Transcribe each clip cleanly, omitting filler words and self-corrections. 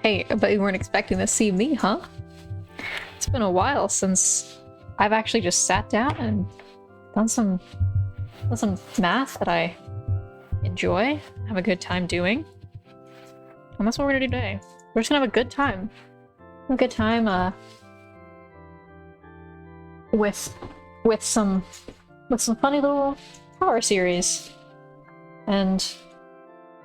Hey, but you weren't expecting to see me, huh? It's been a while since I've actually just sat down and done some math that I enjoy, have a good time doing. And that's what we're gonna do today. We're just gonna have a good time. Have a good time, with some funny little power series. And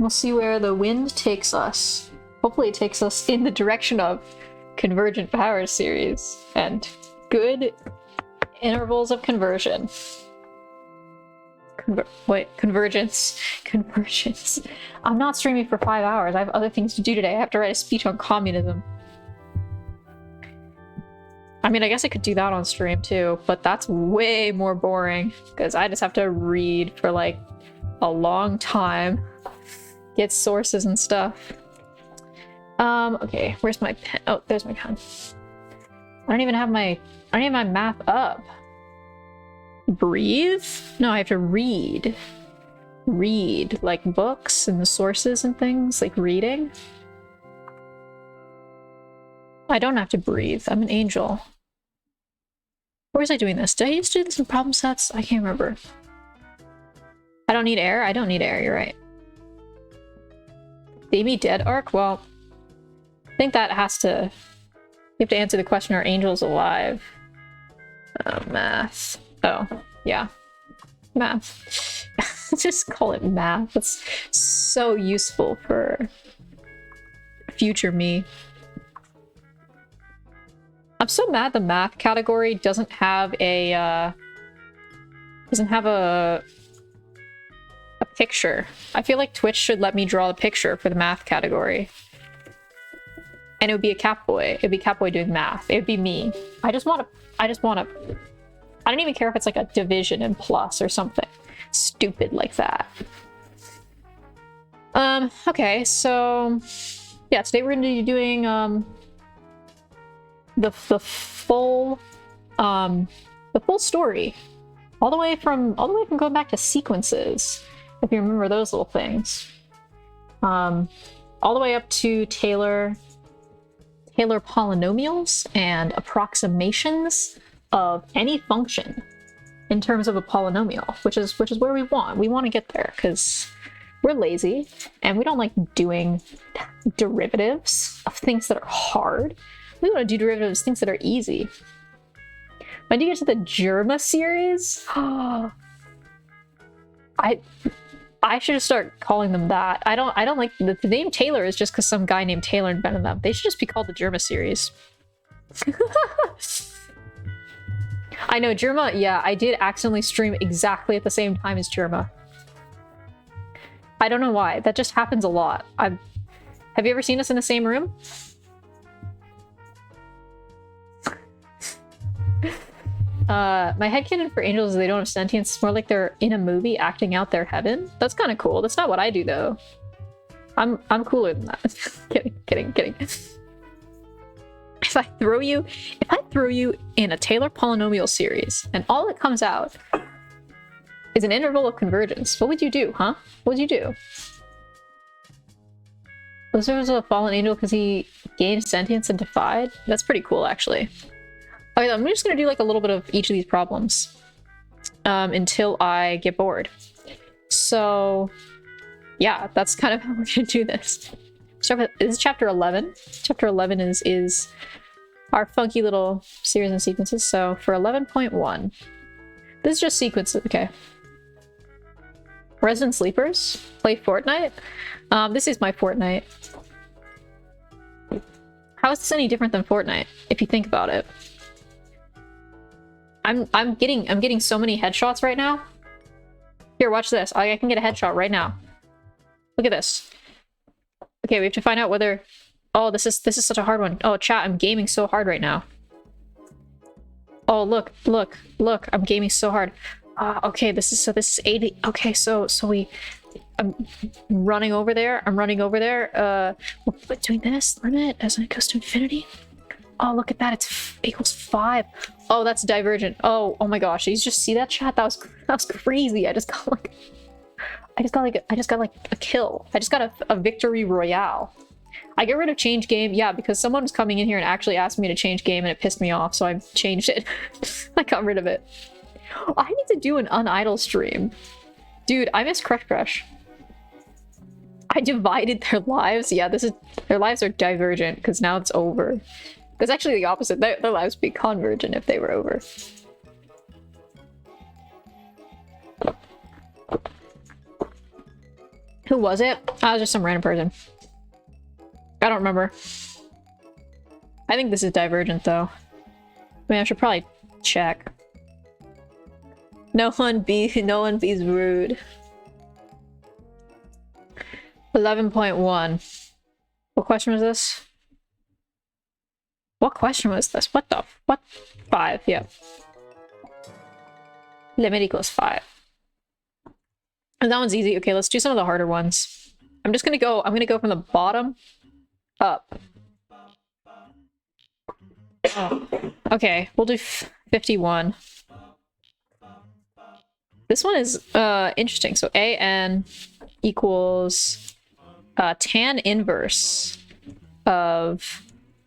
we'll see where the wind takes us. Hopefully it takes us in the direction of convergent power series and good intervals of conversion. Convergence. Convergence. I'm not streaming for 5 hours. I have other things to do today. I have to write a speech on communism. I mean, I guess I could do that on stream too, but that's way more boring because I just have to read for like a long time, get sources and stuff. Okay, where's my pen? Oh, there's my pen. I don't even have my math up. Breathe? No, I have to read. Read, like books and the sources and things, like reading. I don't have to breathe. I'm an angel. Where was I doing this? Did I used to do this in problem sets? I can't remember. I don't need air? I don't need air, you're right. Damie dead arc? Well, I think that has to... You have to answer the question, are angels alive? Oh, math. Oh, yeah. Math. Just call it math. That's so useful for future me. I'm so mad the math category doesn't have a picture. I feel like Twitch should let me draw the picture for the math category. And it would be a Catboy. It'd be Catboy doing math. It would be me. I don't even care if it's like a division and plus or something stupid like that. Okay, so yeah, today we're gonna be doing the full story. All the way from going back to sequences, if you remember those little things. All the way up to Taylor polynomials and approximations of any function in terms of a polynomial, which is where we want to get there, because we're lazy and we don't like doing derivatives of things that are hard. We want to do derivatives of things that are easy. When do you get to the Germa series? I should start calling them that. I don't like the name Taylor is just because some guy named Taylor invented them. They should just be called the Germa series. I know, Germa, yeah, I did accidentally stream exactly at the same time as Germa. I don't know why. That just happens a lot. Have you ever seen us in the same room? My headcanon for angels is they don't have sentience. It's more like they're in a movie acting out their heaven. That's kind of cool. That's not what I do though. I'm cooler than that. Kidding. If I throw you in a Taylor polynomial series and all that comes out is an interval of convergence, what would you do, huh? What would you do? Was there a fallen angel because he gained sentience and defied? That's pretty cool, actually. Okay, I'm just gonna do like a little bit of each of these problems until I get bored. So yeah, that's kind of how we're gonna do this. So this is chapter 11. Chapter 11 is our funky little series and sequences. So for 11.1, this is just sequences. Okay. Resident Sleepers, play Fortnite. This is my Fortnite. How is this any different than Fortnite, if you think about it? I'm getting so many headshots right now. Here, watch this. I can get a headshot right now. Look at this. Okay, we have to find out whether... Oh, this is such a hard one. Oh, chat, I'm gaming so hard right now. Oh, look, I'm gaming so hard. Okay, this is 80. Okay, so I'm running over there. We're doing this limit as it goes to infinity. Oh, look at that. It's equals 5. Oh, that's divergent. Oh my gosh. Did you just see that, chat? That was crazy. I just got like a kill. I just got a victory royale. I get rid of change game. Yeah, because someone was coming in here and actually asked me to change game and it pissed me off, so I changed it. I got rid of it. I need to do an unidle stream. Dude, I miss Crush Crush. I divided their lives. Yeah, their lives are divergent because now it's over. That's actually the opposite. Their lives would be convergent if they were over. Who was it? I was just some random person. I don't remember. I think this is divergent though. I mean, I should probably check. No one be rude. 11.1. What question was this? What question was this? What? 5, yeah. Limit equals 5. And that one's easy. Okay, let's do some of the harder ones. I'm gonna go from the bottom up. Oh. Okay, we'll do 51. This one is interesting. So AN equals tan inverse of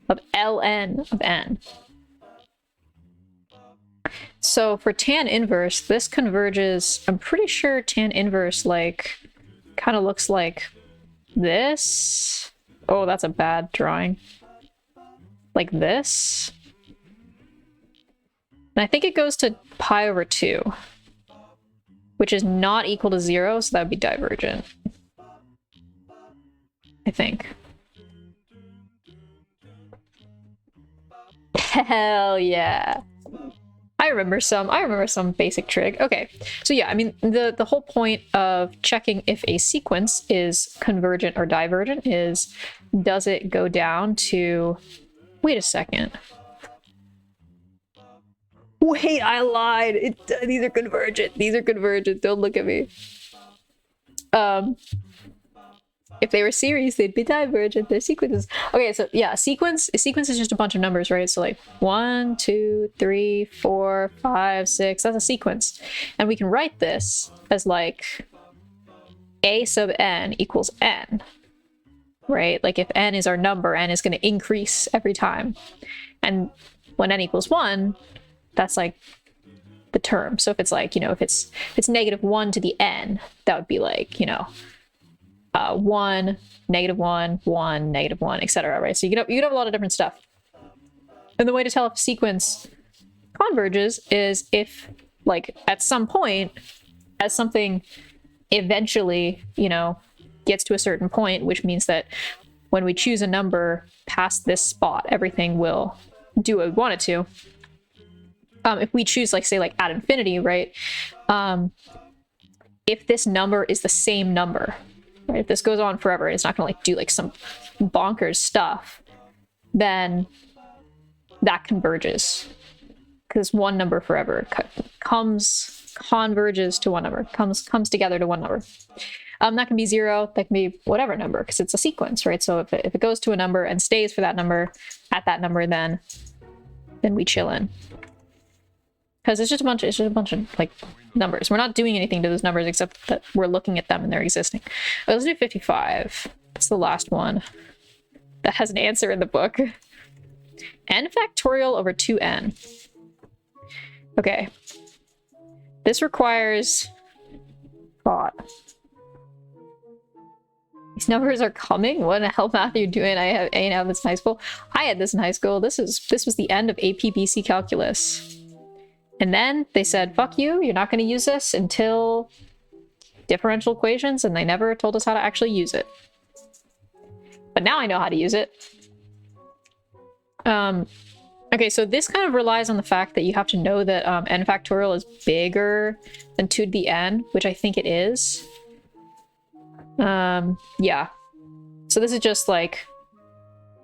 ln of n. So for tan inverse, this converges. I'm pretty sure tan inverse like kind of looks like this. Oh, that's a bad drawing. Like this. And I think it goes to pi over 2, which is not equal to 0, so that would be divergent. I think. Hell yeah. I remember some basic trig. Okay, so yeah, I mean, the whole point of checking if a sequence is convergent or divergent is, does it go down to... Wait a second. Wait, I lied. These are convergent. These are convergent. Don't look at me. If they were series, they'd be divergent. They're sequences. Okay, so yeah, a sequence is just a bunch of numbers, right? So like 1, 2, 3, 4, 5, 6. That's a sequence. And we can write this as like a sub n equals n, right? Like if n is our number, n is going to increase every time. And when n equals 1, that's like the term. So if it's like, you know, if it's -1 to the n, that would be like, you know, 1, -1, 1, -1, etc. Right? So you could have a lot of different stuff. And the way to tell if a sequence converges is if, like, at some point, as something eventually, you know, gets to a certain point, which means that when we choose a number past this spot, everything will do what we want it to. If we choose, like, say, like at infinity, right? If this number is the same number, right? If this goes on forever, it's not gonna like do like some bonkers stuff, then that converges. Because one number forever converges to one number, comes together to one number. That can be 0, that can be whatever number, because it's a sequence, right? So if it goes to a number and stays for that number, at that number, then we chill in. Because it's just a bunch of like numbers. We're not doing anything to those numbers except that we're looking at them and they're existing. But let's do 55. That's the last one that has an answer in the book. N factorial over 2n. Okay. This requires thought. These numbers are coming? What the hell math are you doing? I ain't have this in high school. I had this in high school. This was the end of AP BC calculus. And then they said, fuck you, you're not going to use this until differential equations, and they never told us how to actually use it. But now I know how to use it. Okay, so this kind of relies on the fact that you have to know that n factorial is bigger than 2 to the n, which I think it is. Yeah. So this is just like,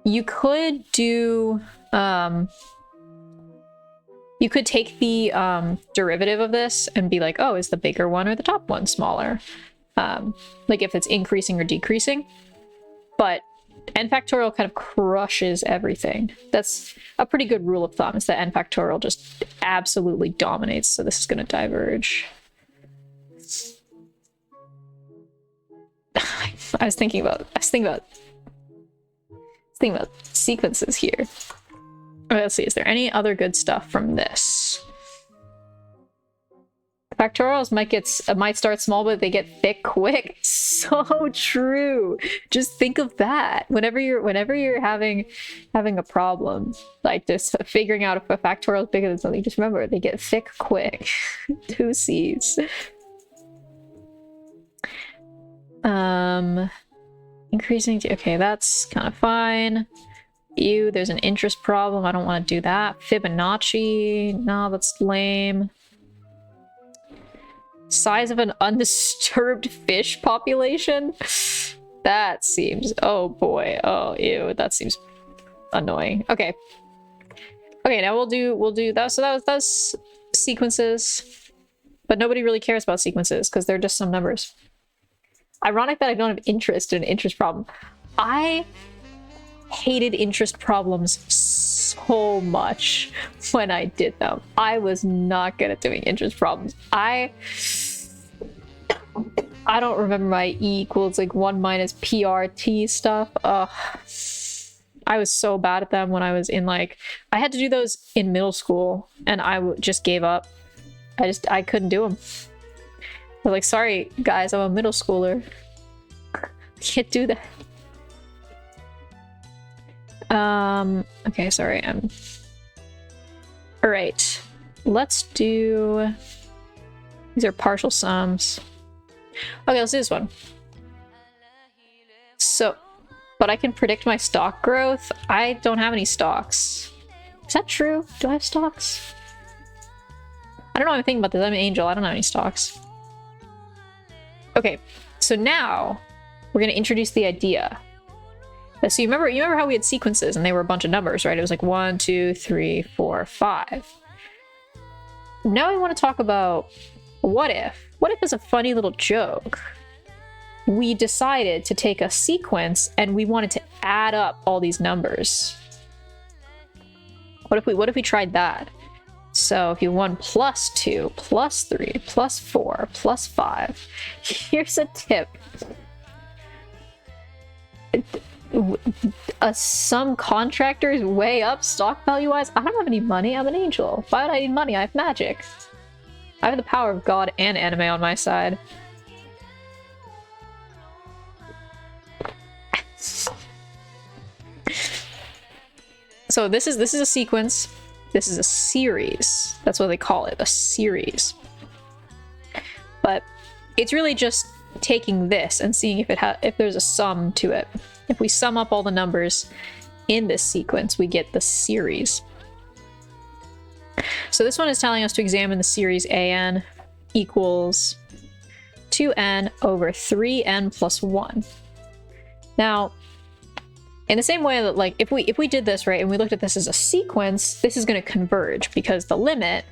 you could do, you could take the derivative of this and be like, oh, is the bigger one or the top one smaller? Like if it's increasing or decreasing. But n factorial kind of crushes everything. That's a pretty good rule of thumb, is that n factorial just absolutely dominates. So this is going to diverge. I was thinking about sequences here. Okay, let's see, is there any other good stuff from this? Factorials might start small, but they get thick quick. So true. Just think of that. Whenever you're having a problem, like just figuring out if a factorial is bigger than something, just remember they get thick quick. 2 C's. Increasing to, okay, that's kind of fine. Ew, there's an interest problem. I don't want to do that. Fibonacci, no, that's lame. Size of an undisturbed fish population? That seems, oh boy, oh ew, that seems annoying. Okay. Okay, now we'll do that. So that's sequences. But nobody really cares about sequences because they're just some numbers. Ironic that I don't have interest in an interest problem. I hated interest problems so much when I did them. I was not good at doing interest problems. I don't remember my E equals like 1 minus PRT stuff. Ugh. I was so bad at them when I was in like, I had to do those in middle school and I just gave up. I couldn't do them. I was like, sorry guys, I'm a middle schooler. Can't do that. Okay, sorry, Alright, let's do... These are partial sums. Okay, let's do this one. So, but I can predict my stock growth. I don't have any stocks. Is that true? Do I have stocks? I don't know what I'm thinking about this. I'm an angel. I don't have any stocks. Okay, so now we're going to introduce the idea. So you remember how we had sequences and they were a bunch of numbers, right? It was like 1, 2, 3, 4, 5. Now I want to talk about what if. What if, as a funny little joke, we decided to take a sequence and we wanted to add up all these numbers? What if we tried that? So if you 1 plus 2 plus 3 plus 4 plus 5, here's a tip. Some contractors way up stock value wise. I don't have any money. I'm an angel. Why would I need money? I have magic. I have the power of God and anime on my side. So this is a sequence. This is a series. That's what they call it, a series. But it's really just taking this and seeing if there's a sum to it. If we sum up all the numbers in this sequence, we get the series. So this one is telling us to examine the series an equals 2n over 3n plus 1. Now, in the same way that, like, if we did this, right, and we looked at this as a sequence, this is going to converge because the limit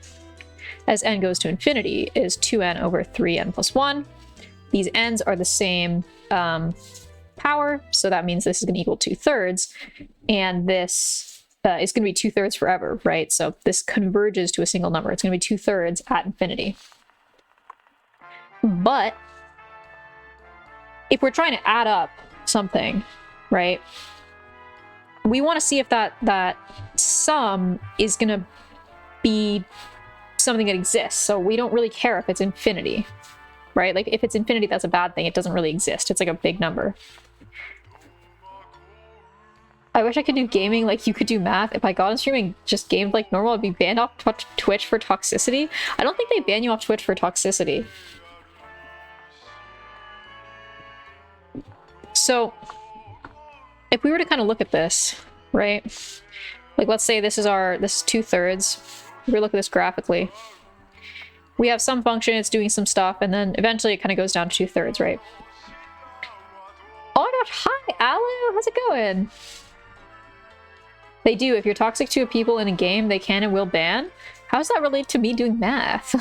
as n goes to infinity is 2n over 3n plus 1. These n's are the same power, so that means this is going to equal 2/3, and this is going to be 2/3 forever, right? So this converges to a single number. It's going to be 2/3 at infinity. But if we're trying to add up something, right, we want to see if that sum is going to be something that exists. So we don't really care if it's infinity, right? Like if it's infinity, that's a bad thing. It doesn't really exist. It's like a big number. I wish I could do gaming like you could do math. If I got on streaming and just gamed like normal, I'd be banned off Twitch for toxicity. I don't think they ban you off Twitch for toxicity. So, if we were to kind of look at this, right? Like, let's say this is 2/3. We look at this graphically. We have some function, it's doing some stuff, and then eventually it kind of goes down to 2/3, right? Oh my gosh, hi, Alu! How's it going? They do. If you're toxic to people in a game, they can and will ban. How does that relate to me doing math?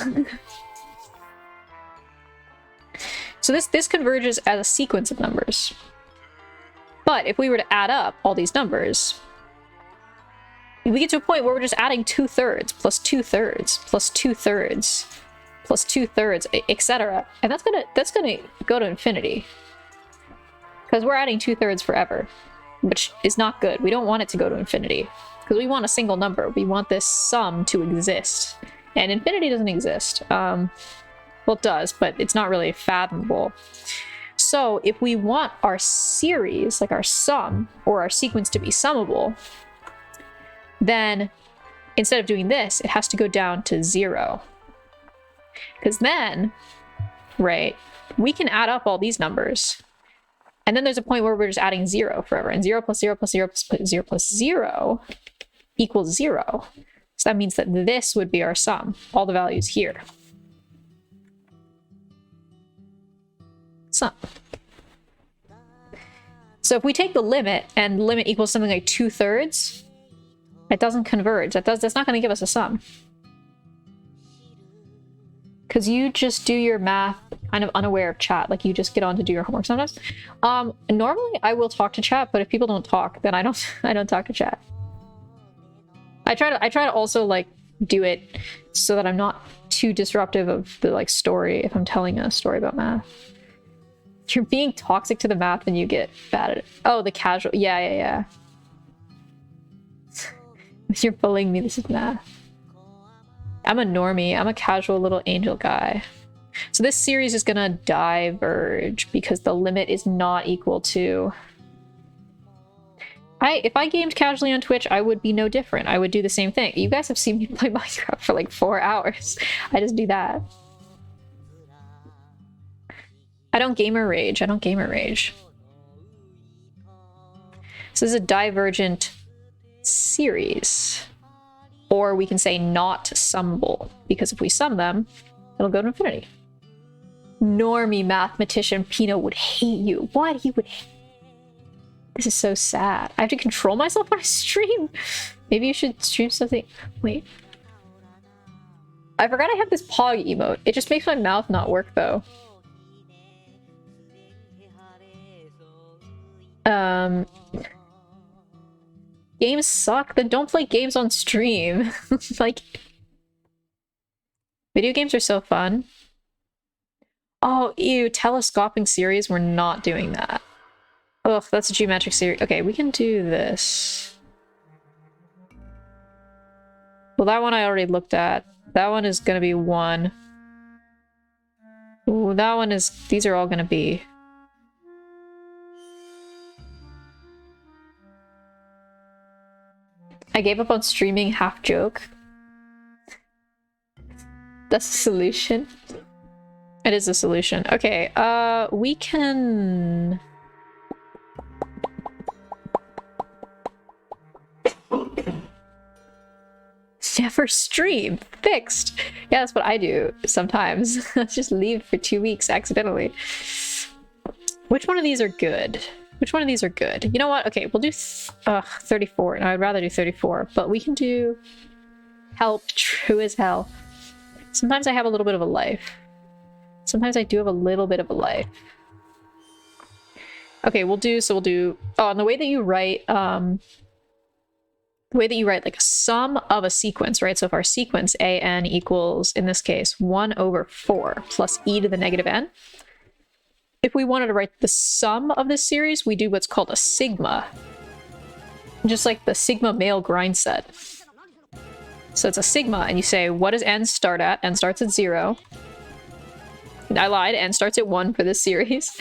So this converges as a sequence of numbers. But if we were to add up all these numbers, we get to a point where we're just adding 2/3 plus 2/3 plus 2/3 plus 2/3, etc. And that's gonna go to infinity. Because we're adding 2/3 forever, which is not good. We don't want it to go to infinity. Because we want a single number. We want this sum to exist. And infinity doesn't exist. Well, it does, but it's not really fathomable. So if we want our series, like our sum, or our sequence to be summable, then instead of doing this, it has to go down to 0. Because then, right, we can add up all these numbers. And then there's a point where we're just adding 0 forever. And 0 plus 0 plus 0 plus 0 plus 0 equals 0. So that means that this would be our sum. All the values here. Sum. So if we take the limit, and the limit equals something like 2/3, it doesn't converge. That's not going to give us a sum. Because you just do your math kind of unaware of chat. Like, you just get on to do your homework sometimes. Normally I will talk to chat, but if people don't talk, then I don't talk to chat. I try to also, like, do it so that I'm not too disruptive of the, like, story if I'm telling a story about math. You're being toxic to the math and you get bad at it. Oh, the casual. Yeah. You're bullying me. This is math. I'm a normie. I'm a casual little angel guy. So this series is gonna diverge because the limit is not equal to... If I gamed casually on Twitch, I would be no different. I would do the same thing. You guys have seen me play Minecraft for like 4 hours. I just do that. I don't gamer rage. So this is a divergent series. Or we can say not summable, because if we sum them, it'll go to infinity. Normie mathematician Pino would hate you. What? He would hate... This is so sad. I have to control myself when I stream. Maybe you should stream something... Wait. I forgot I have this pog emote. It just makes my mouth not work, though. Games suck, then don't play games on stream. Like, video games are so fun. Oh, ew, telescoping series, we're not doing that. Ugh, that's a geometric series. Okay, we can do this. Well, that one I already looked at. That one is gonna be 1. Ooh, that one is... These are all gonna be... I gave up on streaming, half joke. That's a solution. It is a solution. Okay, we can... Never stream. Fixed. Yeah, that's what I do sometimes. Just leave for 2 weeks accidentally. Which one of these are good? Which one of these are good? You know what? Okay, we'll do 34. No, I'd rather do 34, but we can do help. True as hell. Sometimes I have a little bit of a life. Sometimes I do have a little bit of a life. Okay, we'll do... Oh, and the way that you write... The way that you write, like, a sum of a sequence, right? So if our sequence an equals, in this case, 1/4 plus e to the negative n. If we wanted to write the sum of this series, we do what's called a sigma. Just like the sigma male grind set. So it's a sigma, and you say, what does n start at? N starts at 0. I lied, n starts at 1 for this series.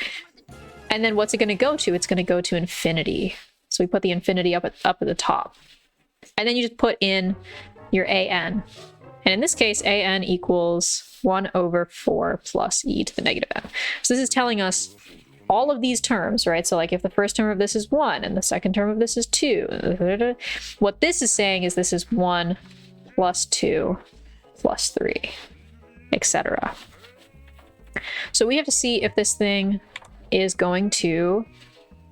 And then what's it going to go to? It's going to go to infinity. So we put the infinity up at the top. And then you just put in your an. And in this case, an equals 1 over 4 plus e to the negative n. So this is telling us all of these terms, right? So like if the first term of this is 1 and the second term of this is 2, what this is saying is this is 1 plus 2 plus 3, etc. So we have to see if this thing is going to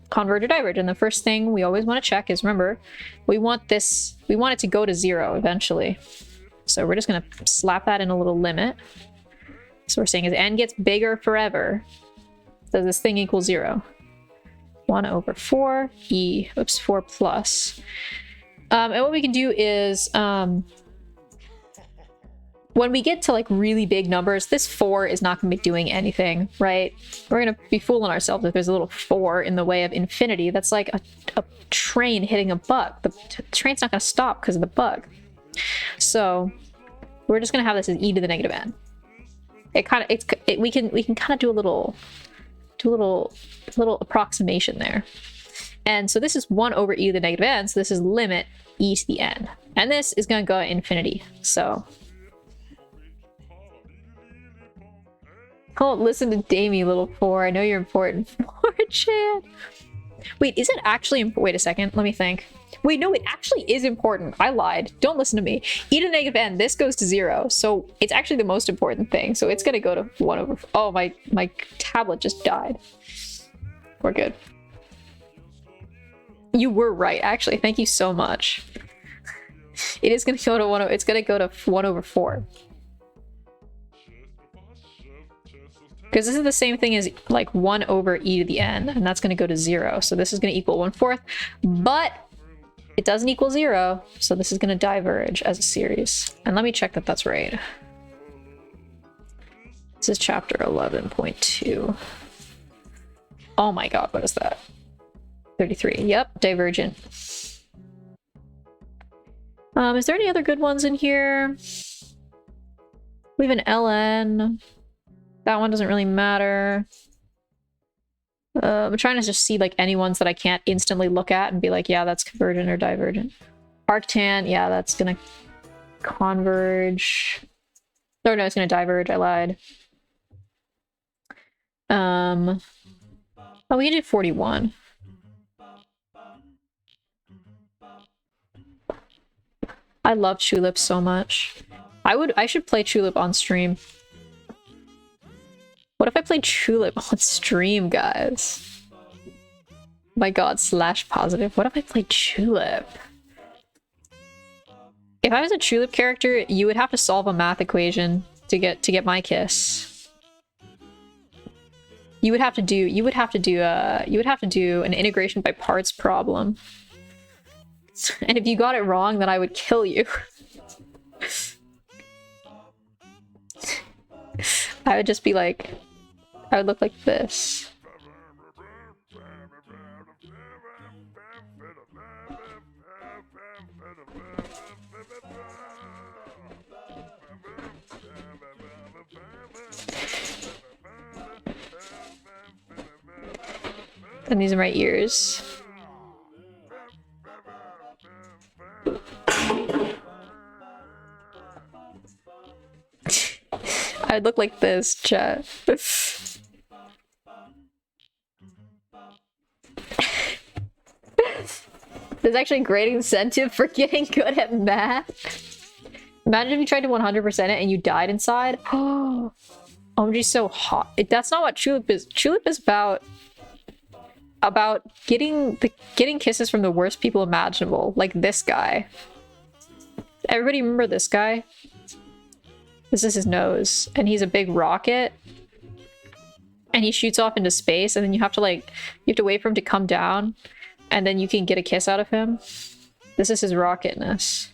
converge or diverge. And the first thing we always want to check is, remember, we want it to go to 0 eventually. So we're just going to slap that in a little limit. So we're saying as n gets bigger forever, does this thing equal 0? 1 over 4 e, oops, 4 plus. And what we can do is, when we get to like really big numbers, this 4 is not going to be doing anything, right? We're going to be fooling ourselves if there's a little 4 in the way of infinity. That's like a train hitting a bug. The train's not going to stop because of the bug. So we're just going to have this as e to the negative n. We can kind of do a little approximation there. And so this is 1 over e to the negative n, so this is limit e to the n. And this is going to go to infinity. So oh, listen to Damie, little 4. I know you're important. 4chan. Wait, is it actually important? Wait a second. Let me think. Wait, no, it actually is important. I lied. Don't listen to me. E to the negative n, this goes to 0. So it's actually the most important thing. So it's going to go to 1 over... Oh, my tablet just died. We're good. You were right, actually. Thank you so much. It is going to go to 1... It's going to go to 1 over 4. Because this is the same thing as like 1 over e to the n, and that's going to go to 0. So this is going to equal 1/4, but it doesn't equal 0, so this is going to diverge as a series. And let me check that that's right. This is chapter 11.2. Oh my god, what is that? 33. Yep, divergent. Is there any other good ones in here? We have an ln. That one doesn't really matter. I'm trying to just see like any ones that I can't instantly look at and be like, yeah, that's convergent or divergent. Arctan, yeah, that's gonna converge. Oh no, it's gonna diverge. I lied. Oh, we can do 41. I love Tulip so much. I should play Tulip on stream. What if I played Tulip on stream, guys? My god, /positive. What if I played Tulip? If I was a Tulip character, you would have to solve a math equation to get my kiss. You would have to do an integration by parts problem. And if you got it wrong, then I would kill you. I would just be like, I would look like this. And these are my ears. I'd look like this, chat. There's actually great incentive for getting good at math. Imagine if you tried to 100% it and you died inside. Oh, OMG's so hot. That's not what Tulip is. Tulip is about getting kisses from the worst people imaginable, like this guy. Everybody remember this guy? This is his nose, and he's a big rocket, and he shoots off into space, and then you have to wait for him to come down, and then you can get a kiss out of him. This is his rocketness.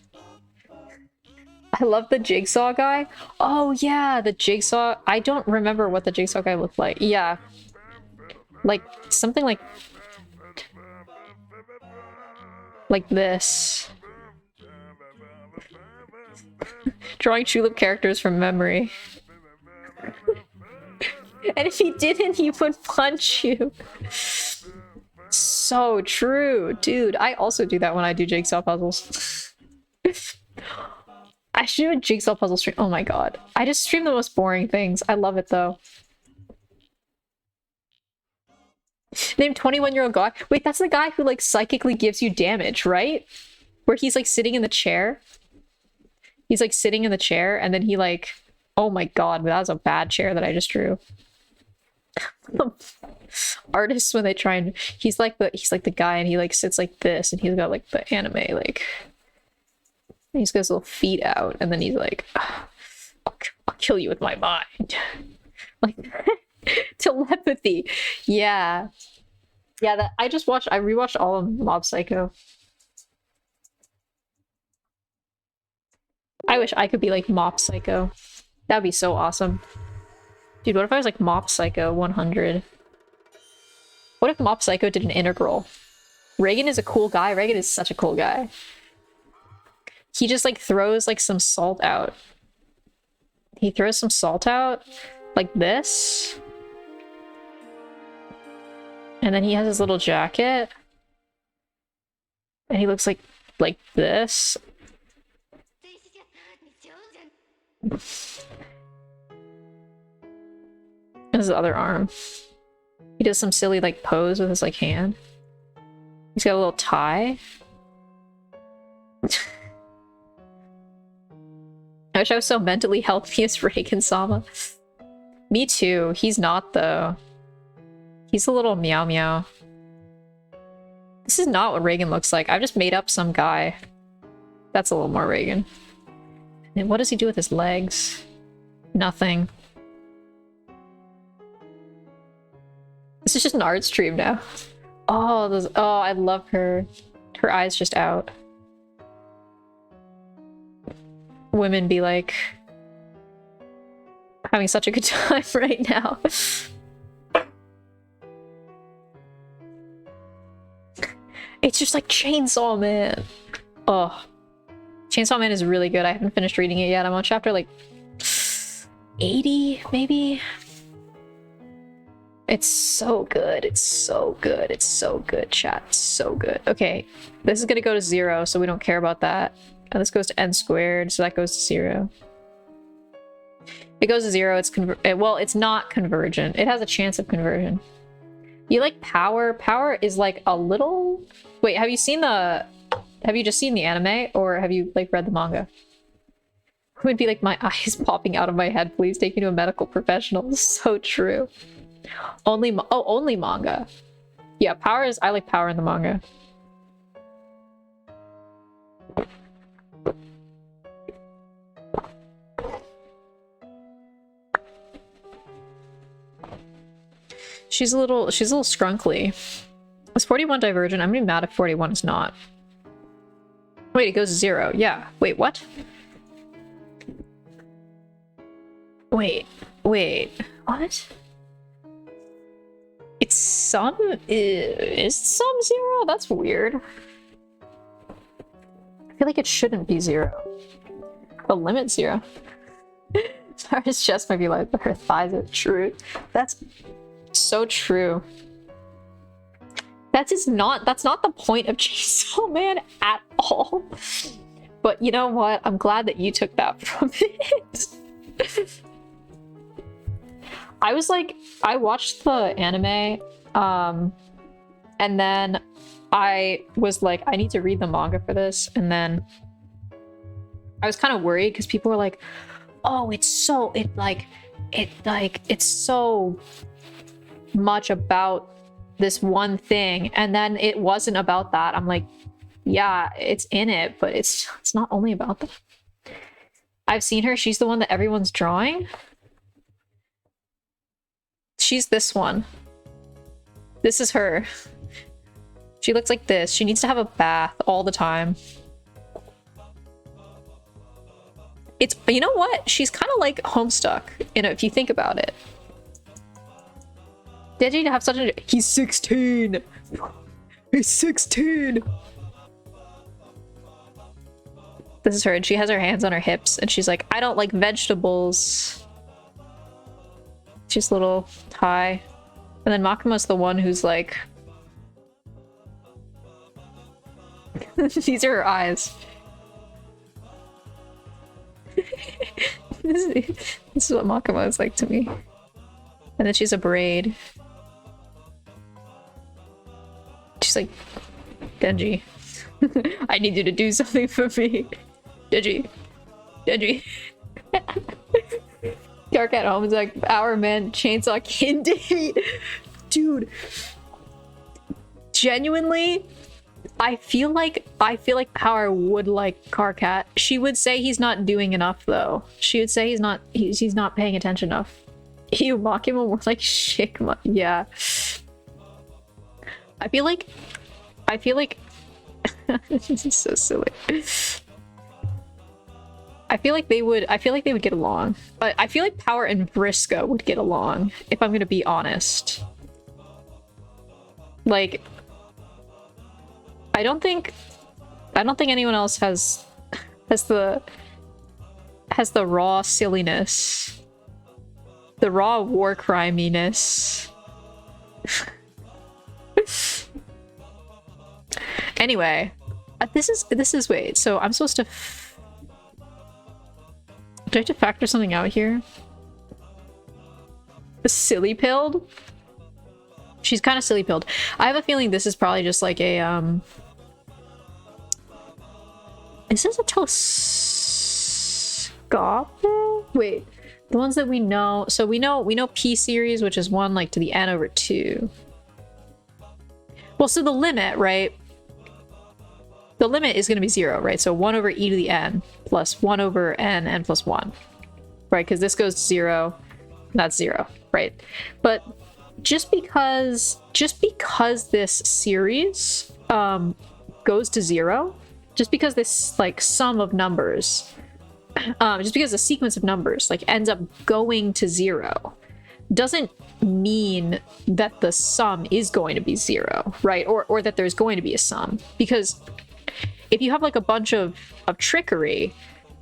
I love the Jigsaw guy. Oh yeah, the Jigsaw. I don't remember what the Jigsaw guy looked like. Yeah, like something like this. Drawing Tulip characters from memory. And if he didn't, he would punch you. So true, dude. I also do that when I do jigsaw puzzles. I should do a jigsaw puzzle stream. Oh my god. I just stream the most boring things. I love it though. Name 21-year-old guy. Wait, that's the guy who like psychically gives you damage, right? Where he's like sitting in the chair. He's like sitting in the chair and then he like, oh my god, that was a bad chair that I just drew. Artists when they try and he's like the guy and he like sits like this and he's got like the anime like he's got his little feet out and then he's like, I'll kill you with my mind. Like telepathy. Yeah, that I rewatched all of Mob Psycho. I wish I could be like Mob Psycho. That'd be so awesome. Dude, what if I was like Mop Psycho 100? What if Mop Psycho did an integral? Reagan is a cool guy. Reagan is such a cool guy. He just like throws like some salt out. He throws some salt out like this. And then he has his little jacket. And he looks like this. This is the other arm. He does some silly like pose with his like hand. He's got a little tie. I wish I was so mentally healthy as Reagan-sama. Me too. He's not though. He's a little meow meow. This is not what Reagan looks like. I've just made up some guy. That's a little more Reagan. And what does he do with his legs? Nothing. This is just an art stream now. Oh, I love her. Her eyes just out. Women be like having such a good time right now. It's just like Chainsaw Man. Oh, Chainsaw Man is really good. I haven't finished reading it yet. I'm on chapter like 80, maybe. It's so good. It's so good. It's so good, chat. It's so good. Okay, this is gonna go to 0, so we don't care about that. And this goes to n squared, so that goes to 0. It goes to 0. It's well, it's not convergent. It has a chance of conversion. You like power? Power is like a little. Wait, have you seen the? Have you just seen the anime, or have you like read the manga? It would be like my eyes popping out of my head. Please take me to a medical professional. So true. Only only manga. Yeah, power is. I like power in the manga. She's a little scrunkly. Is 41 divergent? I'm gonna be mad if 41 is not. Wait, it goes to 0. Yeah. Wait, what? Wait. What? It's some... Is some 0? That's weird. I feel like it shouldn't be 0. The limit 0. Sarah's chest might be like, but her thighs are true. That's so true. That's not the point of Chainsaw Man at all. But you know what? I'm glad that you took that from it. I watched the anime, and then I was like, I need to read the manga for this, and then I was kind of worried because people were like, oh, it's so much about this one thing, and then it wasn't about that. I'm like, yeah, it's in it, but it's not only about that. I've seen her. She's the one that everyone's drawing. She's this one. This is her. She looks like this. She needs to have a bath all the time. It's, you know what? She's kind of like Homestuck, you know, if you think about it. Did he have such a... He's 16! He's 16! This is her, and she has her hands on her hips, and she's like, I don't like vegetables. She's a little tie. And then Makuma's the one who's like... These are her eyes. This is what Makima is like to me. And then she's a braid. She's like, Denji, I need you to do something for me. Denji. Dark at home is like, our man, Chainsaw Kindi. Dude. Genuinely, I feel like Power would like Karkat. She would say he's not doing enough though. She would say he's not paying attention enough. You mock him more like Shikma. Yeah. I feel like this is so silly. I feel like they would get along. But I feel like Power and Vriska would get along, if I'm gonna be honest. Like, I don't think anyone else has the raw silliness, the raw war criminess. Anyway, this is wait. So I'm supposed to. Do I have to factor something out here? Silly pilled. She's kind of silly pilled. I have a feeling this is probably just like a Is this a telescopic? Wait, the ones that we know. So we know P series, which is 1 like to the n over 2. Well, so the limit, right? The limit is going to be 0, right? So 1 over e to the n plus 1 over n plus 1, right? Because this goes to 0, that's 0, right? But just because this series goes to 0, just because this like sum of numbers, just because the sequence of numbers like ends up going to 0, doesn't mean that the sum is going to be 0, right? Or that there's going to be a sum. Because if you have like a bunch of trickery,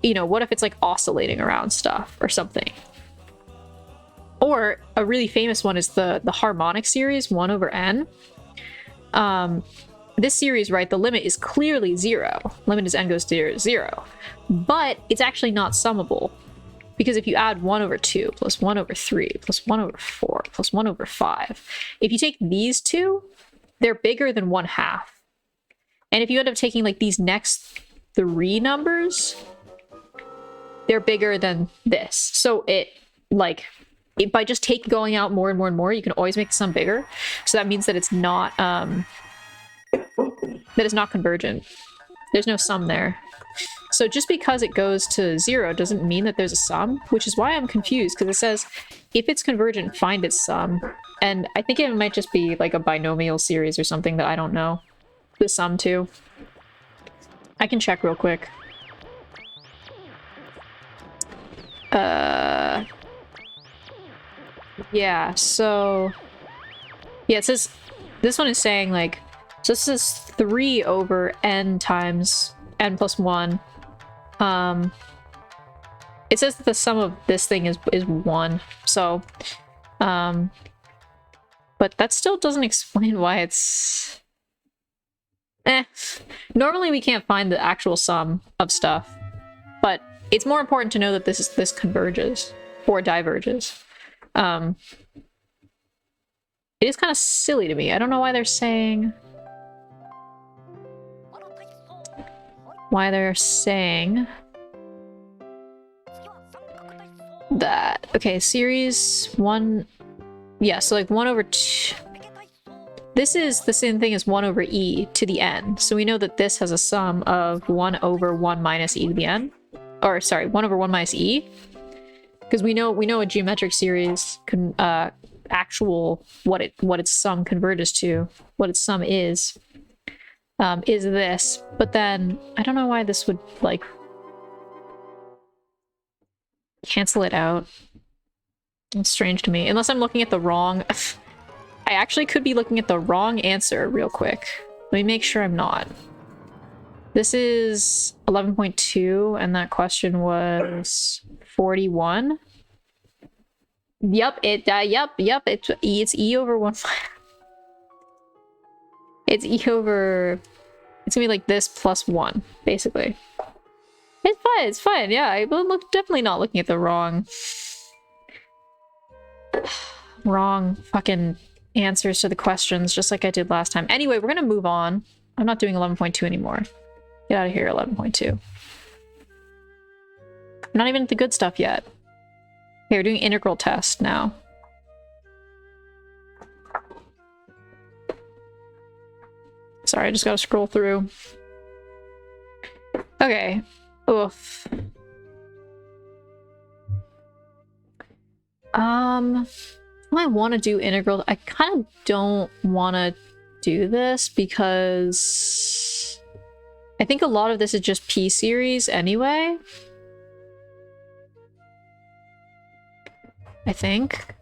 you know, what if it's like oscillating around stuff or something? Or a really famous one is the harmonic series, 1 over n. This series, right, the limit is clearly 0. Limit as n goes to 0. But it's actually not summable. Because if you add 1 over 2 plus 1 over 3 plus 1 over 4 plus 1 over 5, if you take these two, they're bigger than 1/2. And if you end up taking like these next 3 numbers, they're bigger than this. So by just going out more and more and more, you can always make the sum bigger. So that means that it's not convergent. There's no sum there. So just because it goes to 0 doesn't mean that there's a sum, which is why I'm confused, because it says if it's convergent, find its sum. And I think it might just be like a binomial series or something that I don't know the sum to. I can check real quick. Yeah, so yeah, it says this one is saying like, so this is 3 over n times n plus 1. It says that the sum of this thing is 1. So but that still doesn't explain why it's normally we can't find the actual sum of stuff, but it's more important to know that this converges or diverges. It is kind of silly to me. I don't know why they're saying that. Okay, series 1. Yeah, so like 1 over 2. This is the same thing as 1 over e to the n. So we know that this has a sum of 1 over 1 minus e to the n. Or sorry, 1 over 1 minus e. Because we know a geometric series can actual what its sum converges to, what its sum is this. But then I don't know why this would like cancel it out. It's strange to me. Unless I'm looking at the wrong I actually could be looking at the wrong answer real quick. Let me make sure I'm not. This is 11.2 and that question was 41. Yep, it's E over 1. It's E over It's gonna be like this plus 1, basically. It's fine, it's fine, yeah. I'm definitely not looking at the wrong fucking answers to the questions, just like I did last time. Anyway, we're gonna move on. I'm not doing 11.2 anymore. Get out of here, 11.2. I'm not even at the good stuff yet. Okay, we're doing integral test now. Sorry, I just gotta scroll through. Okay. Oof. Do I want to do integral? I kind of don't want to do this because I think a lot of this is just P series anyway. I think.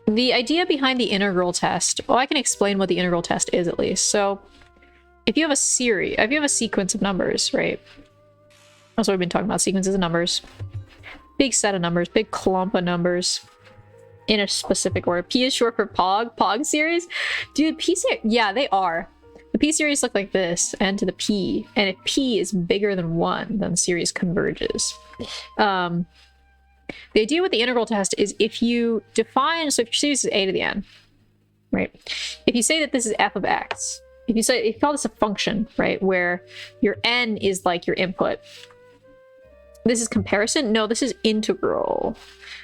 The idea behind the integral test, well, I can explain what the integral test is at least. So if you have a series, if you have a sequence of numbers, right? That's what we've been talking about, sequences of numbers. Big set of numbers, big clump of numbers in a specific order. P is short for Pog series. Dude, P series, yeah, they are. The P series look like this, and to the P. And if P is bigger than 1, then the series converges. The idea with the integral test is if you define, so if your series is a to the n, right? If you say that this is f of x, if you call this a function, right, where your n is like your input. This is comparison? No, this is integral.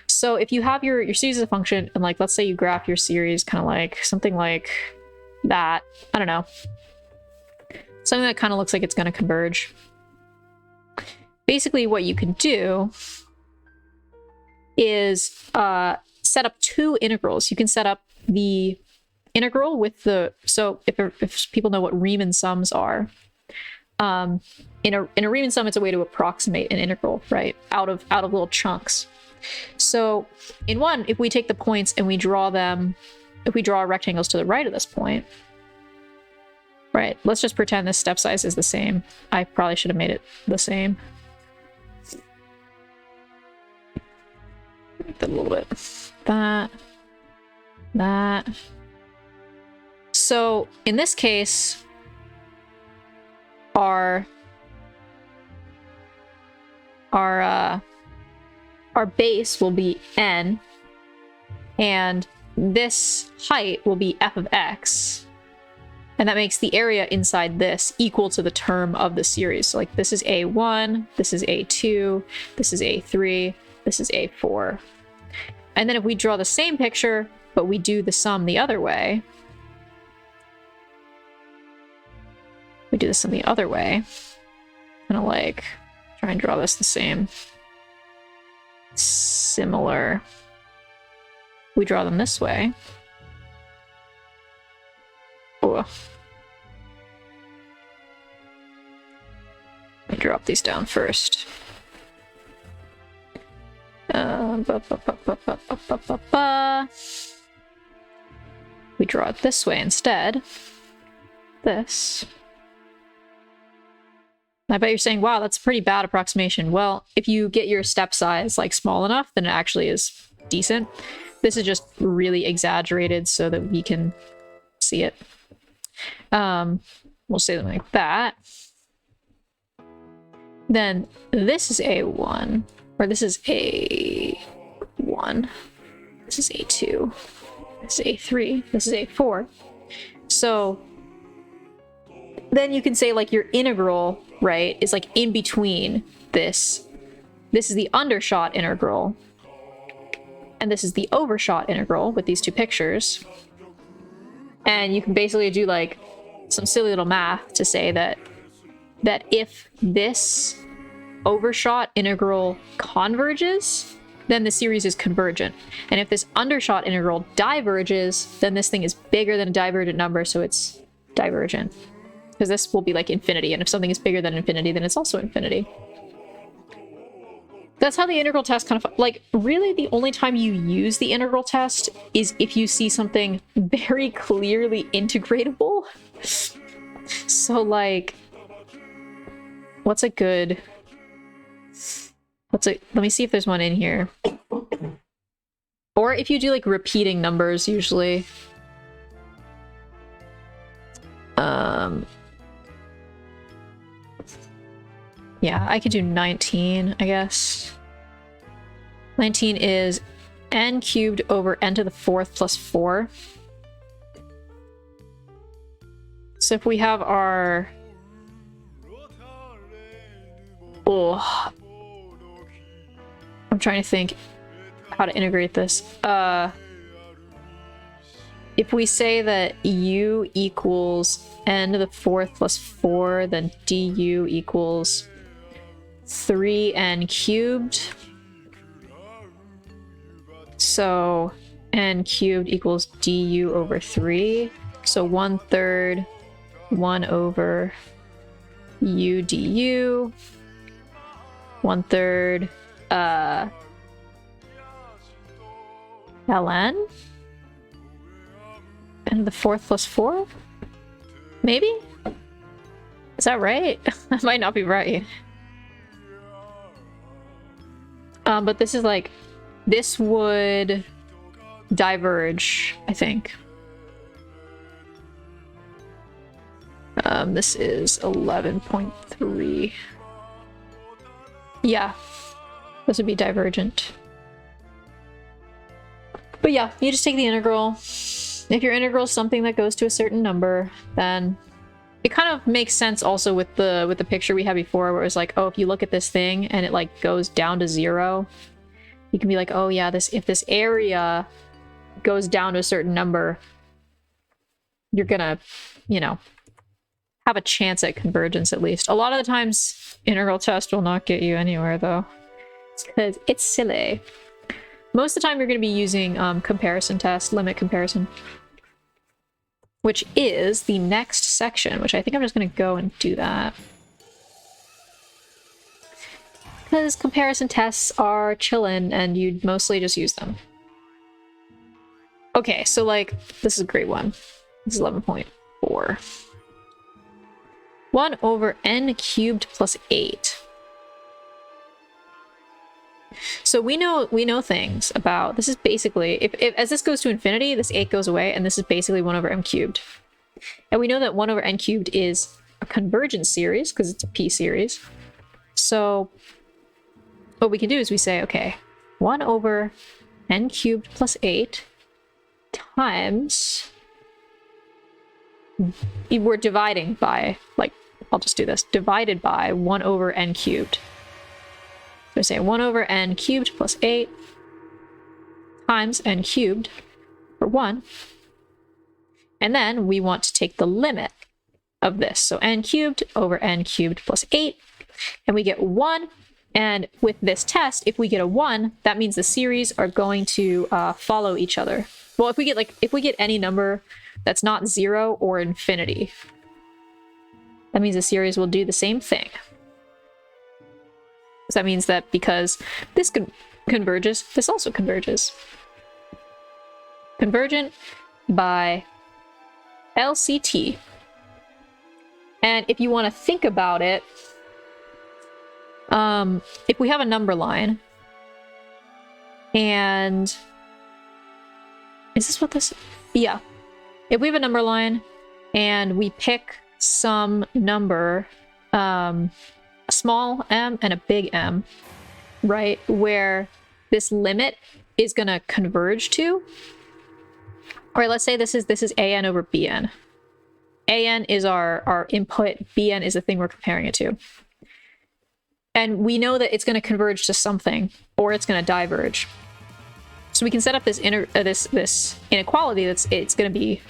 So if you have your series as a function, and like, let's say you graph your series kind of like something like that. I don't know. Something that kind of looks like it's going to converge. Basically, what you can do is set up 2 integrals. You can set up the integral with the, so if people know what Riemann sums are, in a Riemann sum, it's a way to approximate an integral, right? Out of little chunks. So in one, if we take the points and we draw them, if we draw rectangles to the right of this point, right? Let's just pretend this step size is the same. I probably should have made it the same. Make that a little bit. That. So in this case, our base will be n, and this height will be f of x, and that makes the area inside this equal to the term of the series. So like this is a1, this is a2, this is a3, this is a4. And then if we draw the same picture, but we do the sum the other way, we do this in the other way, kind of like try and draw this the same. Similar. We draw them this way. Oh. Let me drop these down first. We draw it this way instead. This. I bet you're saying, wow, that's a pretty bad approximation. Well, if you get your step size like small enough, then it actually is decent. This is just really exaggerated so that we can see it. We'll say something like that. Then this is A1, or this is A1, this is A2, this is A3, this is A4. So then you can say like your integral, right, is like in between this. This is the undershot integral, and this is the overshot integral with these two pictures. And you can basically do like some silly little math to say that if this overshot integral converges, then the series is convergent. And if this undershot integral diverges, then this thing is bigger than a divergent number, so it's divergent. Because this will be like infinity, and if something is bigger than infinity, then it's also infinity. That's how the integral test kind of, like, really the only time you use the integral test is if you see something very clearly integratable. So like, let me see if there's one in here. Or if you do like repeating numbers, usually. Yeah, I could do 19, I guess. 19 is n cubed over n to the 4th plus 4. So if we have our... Oh, I'm trying to think how to integrate this. If we say that u equals n to the 4th plus 4, then du equals 3n cubed. So n cubed equals du over 3. So 1/3 1 over u du. 1/3 ln. And the 4th plus 4? Maybe? Is that right? That might not be right. But this is like... This would diverge, I think. This is 11.3. Yeah. This would be divergent. But yeah, you just take the integral. If your integral is something that goes to a certain number, then it kind of makes sense also with the picture we had before, where it was like, oh, if you look at this thing and it like goes down to 0, you can be like, oh yeah, if this area goes down to a certain number, you're gonna, you know, have a chance at convergence at least. A lot of the times, integral test will not get you anywhere though, because it's silly. Most of the time you're going to be using comparison test, limit comparison, which is the next section, which I think I'm just going to go and do that. Because comparison tests are chillin' and you'd mostly just use them. Okay, so like, this is a great one. This is 11.4. 1 over n cubed plus 8. So we know things about, this is basically, if as this goes to infinity, this 8 goes away, and this is basically 1 over m cubed. And we know that 1 over n cubed is a convergent series, because it's a p series. So what we can do is we say, okay, 1 over n cubed plus 8 times, we're dividing by, like, I'll just do this, divided by 1 over n cubed. So I say 1 over n cubed plus 8 times n cubed for 1. And then we want to take the limit of this. So n cubed over n cubed plus 8. And we get 1. And with this test, if we get a 1, that means the series are going to follow each other. Well, if we get any number that's not 0 or infinity, that means the series will do the same thing. So that means that because this converges, this also converges. Convergent by LCT. And if you want to think about it, if we have a number line, and is this what this? Yeah. If we have a number line and we pick some number, a small m and a big M, right, where this limit is going to converge to. All right, let's say this is an over bn. An is our input, bn is the thing we're comparing it to. And we know that it's going to converge to something, or it's going to diverge. So we can set up this this inequality that's it's going to be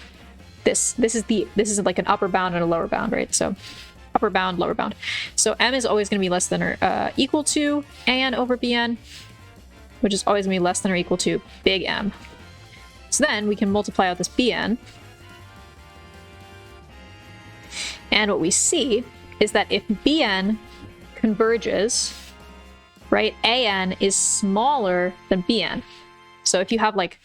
this is like an upper bound and a lower bound, right? So upper bound, lower bound. So m is always going to be less than or equal to an over bn, which is always going to be less than or equal to big M. So then we can multiply out this bn. And what we see is that if bn converges, right, an is smaller than bn. So if you have like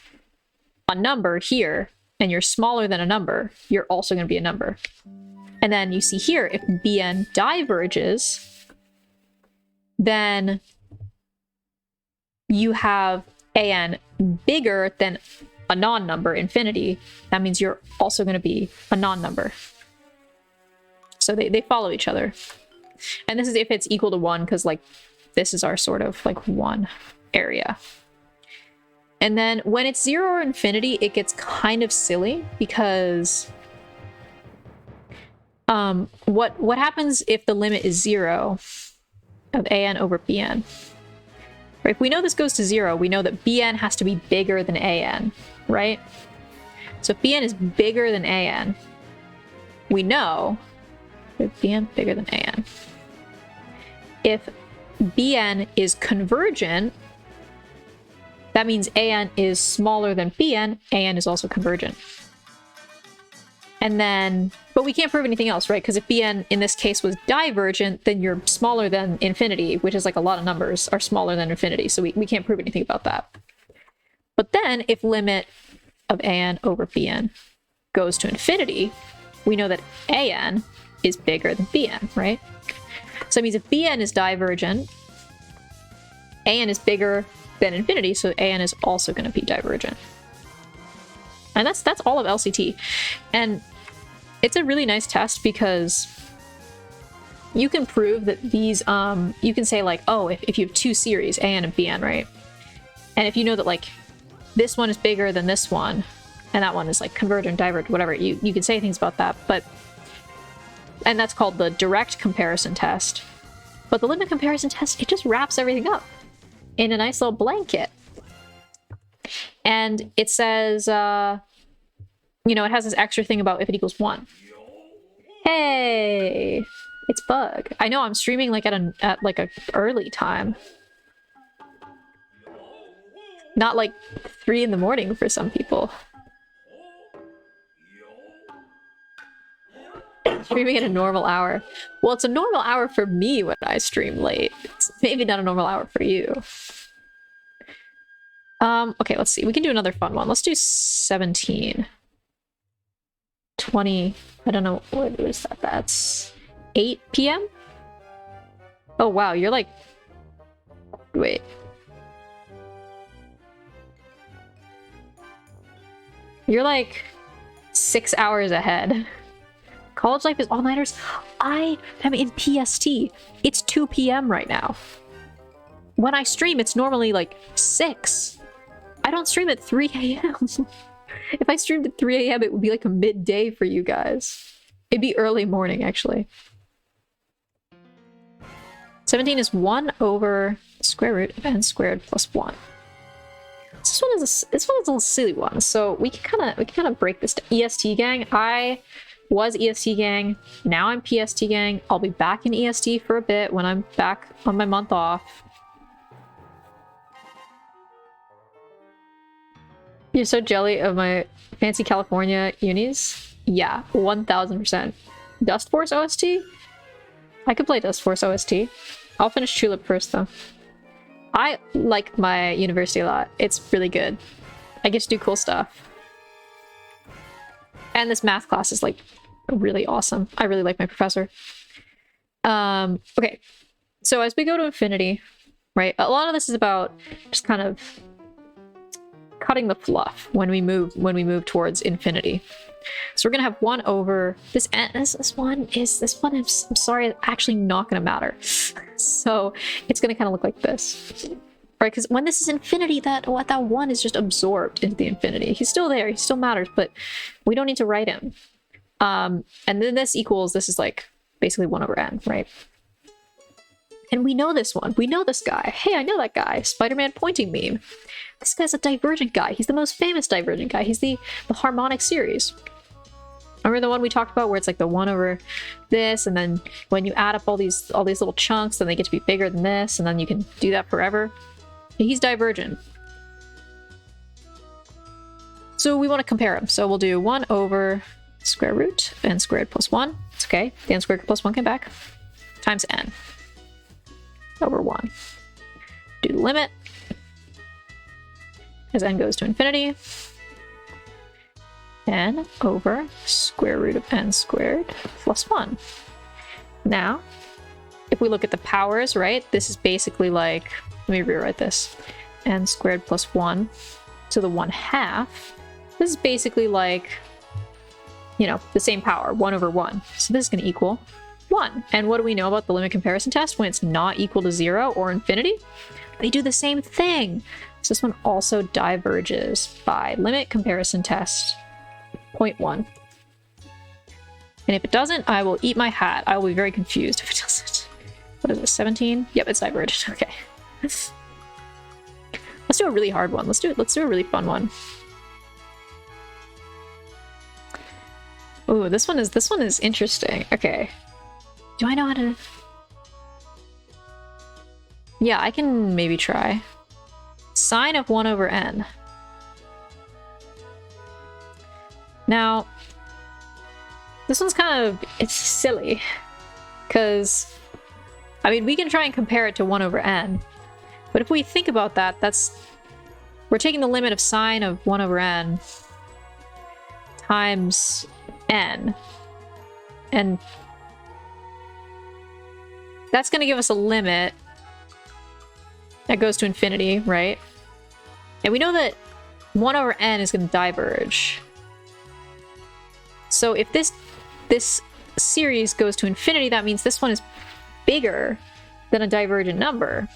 a number here and you're smaller than a number, you're also going to be a number. And then you see here, if bn diverges, then you have an bigger than a non-number, infinity. That means you're also going to be a non-number. So they follow each other. And this is if it's equal to 1, because like this is our sort of like 1 area. And then when it's 0 or infinity, it gets kind of silly because what happens if the limit is 0 of an over bn? Right? If we know this goes to 0, we know that bn has to be bigger than an, right? So if bn is bigger than an, we know that bn bigger than an. If bn is convergent, that means an is smaller than bn, an is also convergent. And then, but we can't prove anything else, right? Because if bn in this case was divergent, then you're smaller than infinity, which is like a lot of numbers are smaller than infinity. So we can't prove anything about that. But then if limit of an over bn goes to infinity, we know that an is bigger than bn, right? So that means if bn is divergent, an is bigger than infinity, so an is also going to be divergent. And that's all of LCT. And it's a really nice test because you can prove that these, you can say like, oh, if you have 2 series, an and bn, right? And if you know that like this one is bigger than this one, and that one is like convergent, divergent, whatever, you can say things about that, but, and that's called the direct comparison test. But the limit comparison test, it just wraps everything up in a nice little blanket. And it says, you know, it has this extra thing about if it equals 1. Hey, it's Bug. I know I'm streaming like at like a early time. Not like 3 in the morning for some people. Streaming at a normal hour. Well, it's a normal hour for me when I stream late. It's maybe not a normal hour for you. Okay, let's see. We can do another fun one. Let's do 17. 20. I don't know. What is that? That's 8 p.m.? Oh, wow. You're like... Wait. You're like 6 hours ahead. College life is all-nighters. I am in PST. It's 2 p.m. right now. When I stream, it's normally like 6. I don't stream at 3 a.m. If I streamed at 3 a.m., it would be like a midday for you guys. It'd be early morning, actually. 17 is 1 over square root of n squared plus 1. This one is a little silly one, so we can kind of break this down. EST gang. I was EST gang. Now I'm PST gang. I'll be back in EST for a bit when I'm back on my month off. You're so jelly of my fancy California unis. Yeah, 1000%. Dust Force OST? I could play Dust Force OST. I'll finish Tulip first, though. I like my university a lot. It's really good. I get to do cool stuff. And this math class is, like, really awesome. I really like my professor. Okay. So as we go to infinity, right? A lot of this is about just kind of cutting the fluff when we move towards infinity. So we're gonna have 1 over this. This one is I'm sorry, it's actually not gonna matter. So it's gonna kind of look like this, right? Because when this is infinity, that 1 is just absorbed into the infinity. He's still there, he still matters, but we don't need to write him. And then this is like basically 1 over n, right? And we know this one. We know this guy. Hey, I know that guy. Spider-Man pointing meme. This guy's a divergent guy. He's the most famous divergent guy. He's the harmonic series. Remember the one we talked about where it's like the 1 over this, and then when you add up all these little chunks, then they get to be bigger than this, and then you can do that forever. He's divergent. So we want to compare him. So we'll do 1 over square root of n squared plus 1. It's okay. The n squared plus 1 came back. Times n over 1. Do the limit as n goes to infinity. N over square root of n squared plus 1. Now, if we look at the powers, right, this is basically like, let me rewrite this, n squared plus 1 to the 1/2. This is basically like you know, the same power, 1 over 1. So this is going to equal 1. And what do we know about the limit comparison test when it's not equal to 0 or infinity? They do the same thing. So this one also diverges by limit comparison test 0.1. And if it doesn't, I will eat my hat. I will be very confused if it doesn't. What is it, 17? Yep, it's diverged. Okay. Let's do a really hard one. Let's do a really fun one. Ooh, this one is interesting. Okay. Do I know how to... Yeah, I can maybe try. Sine of 1 over n. Now, this one's kind of... it's silly. Because, I mean, we can try and compare it to 1 over n. But if we think about that, that's... we're taking the limit of sine of 1 over n times n. And that's going to give us a limit that goes to infinity, right? And we know that 1 over n is going to diverge. So if this series goes to infinity, that means this one is bigger than a divergent number.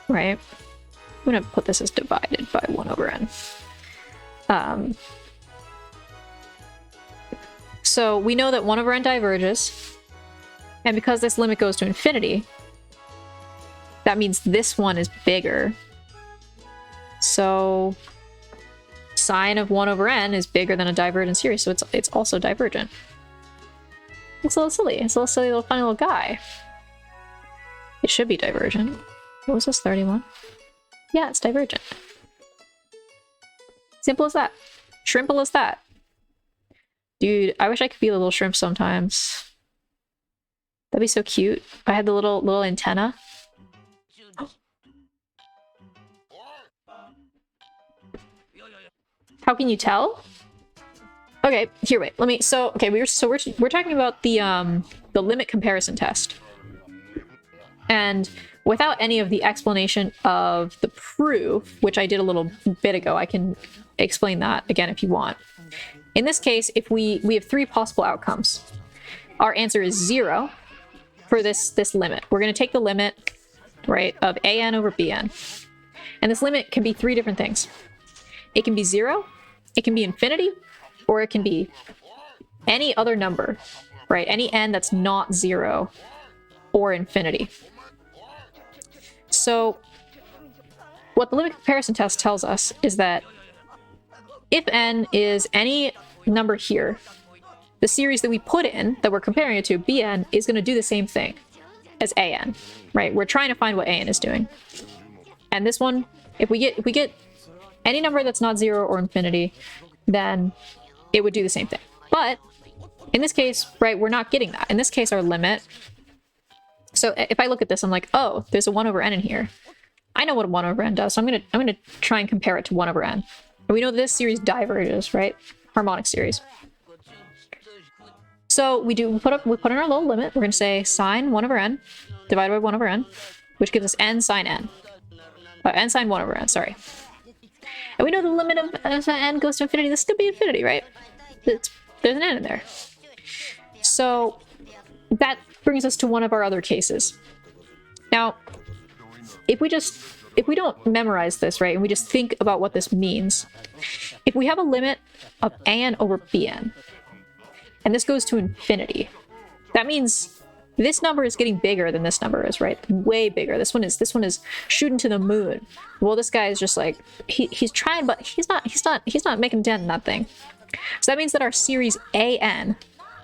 Right? I'm going to put this as divided by 1 over n. So we know that 1 over n diverges. And because this limit goes to infinity, that means this one is bigger. So sine of 1 over n is bigger than a divergent series, so it's also divergent. It's a little silly. It's a little silly little funny little guy. It should be divergent. What was this, 31? Yeah, it's divergent. Simple as that. Shrimple as that. Dude, I wish I could be a little shrimp sometimes. That'd be so cute. I had the little antenna. How can you tell? Okay, here, wait. Let me. So, okay, we're talking about the limit comparison test, and without any of the explanation of the proof, which I did a little bit ago, I can explain that again if you want. In this case, if we have 3 possible outcomes, our answer is 0 for this limit. We're going to take the limit, right, of an over bn, and this limit can be 3 different things. It can be 0. It can be infinity, or it can be any other number, right? Any n that's not 0 or infinity. So what the limit comparison test tells us is that if n is any number here, the series that we put in, that we're comparing it to, bn, is going to do the same thing as an, right? We're trying to find what an is doing. And this one, if we get any number that's not 0 or infinity, then it would do the same thing. But in this case, right, we're not getting that. In this case, our limit... So if I look at this, I'm like, oh, there's a 1 over n in here. I know what a 1 over n does, so I'm gonna try and compare it to 1 over n. And we know this series diverges, right? Harmonic series. So we put in our little limit. We're gonna say sine 1 over n divided by 1 over n, which gives us n sine n. N sine 1 over n, sorry. And we know the limit of n goes to infinity. This could be infinity, right? There's an n in there. So that brings us to one of our other cases. Now, if we don't memorize this, right, and we just think about what this means, if we have a limit of an over bn, and this goes to infinity, that means this number is getting bigger than this number is, right? Way bigger. This one is shooting to the moon. Well, this guy is just like he's trying, but he's not making a dent in that thing. So that means that our series an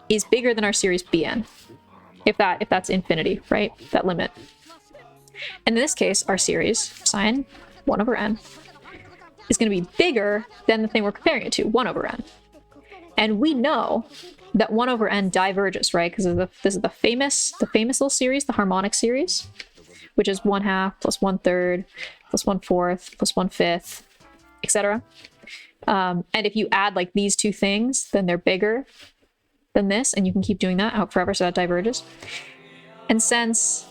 is bigger than our series bn, if that's infinity, right? That limit. And in this case, our series sine 1 over n is going to be bigger than the thing we're comparing it to, 1 over n. And we know that 1 over n diverges, right? Because this is the famous little series, the harmonic series, which is 1/2 plus 1/3 plus 1/4 plus 1/5, etc. And if you add like these two things, then they're bigger than this, and you can keep doing that out forever, so that diverges. And since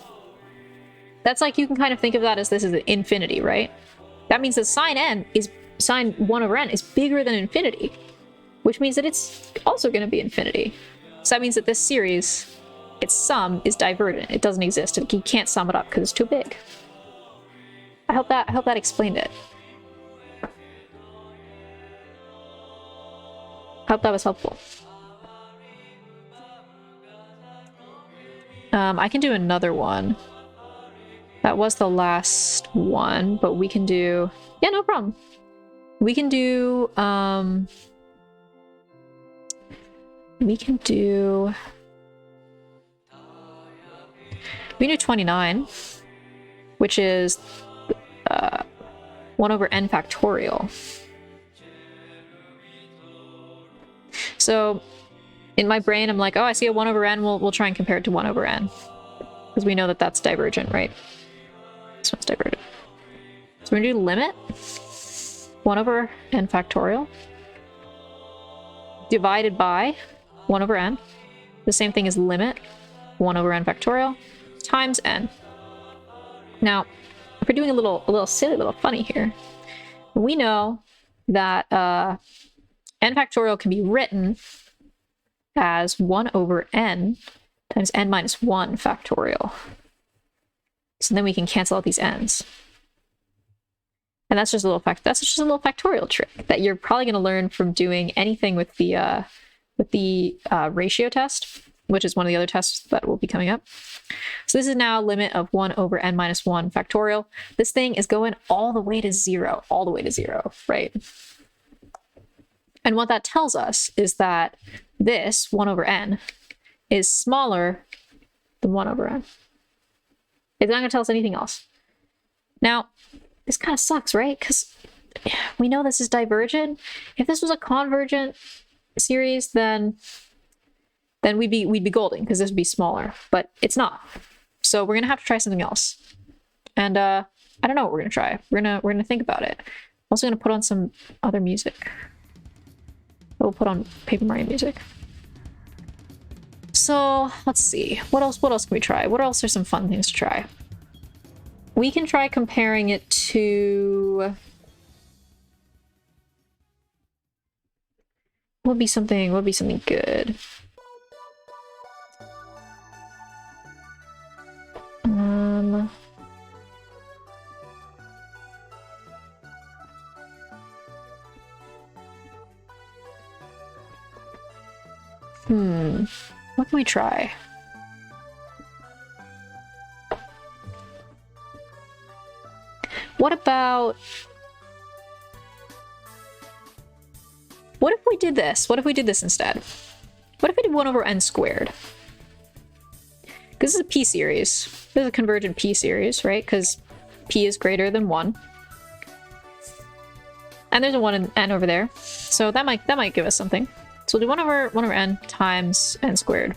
that's like, you can kind of think of that as this is infinity, right? That means that sine 1 over n is bigger than infinity. which means that it's also going to be infinity. So that means that this series, its sum is divergent. It doesn't exist. You can't sum it up because it's too big. I hope that explained it. I hope that was helpful. I can do another one. That was the last one, but we can do... Yeah, no problem. We can do... We can do 29, which is 1 over n factorial. So in my brain, I'm like, oh, I see a 1 over n. We'll try and compare it to 1 over n. Because we know that that's divergent, right? This one's divergent. So we're going to do limit 1 over n factorial divided by 1 over n. The same thing as limit 1 over n factorial times n. Now, if we're doing a little silly, a little funny here, we know that n factorial can be written as 1 over n times n minus 1 factorial. So then we can cancel out these n's. And that's just a little factorial trick that you're probably going to learn from doing anything with the ratio test, which is one of the other tests that will be coming up. So this is now a limit of 1 over n minus 1 factorial. This thing is going all the way to 0, right? And what that tells us is that this 1 over n is smaller than 1 over n. It's not going to tell us anything else. Now, this kind of sucks, right? Because we know this is divergent. If this was a convergent series, then we'd be golden because this would be smaller, but it's not. So we're gonna have to try something else. And I don't know what we're gonna try. We're gonna think about it. I'm also gonna put on some other music. We'll put on Paper Mario music. So let's see. What else can we try? What else are some fun things to try? We can try comparing it to... What would be something good? What can we try? What about... What if we did this? What if we did this instead? What if we did 1 over n squared? This is a p series. This is a convergent p series, right? Because p is greater than 1. And there's a 1 in n over there. So that might give us something. So we'll do 1 over n times n squared.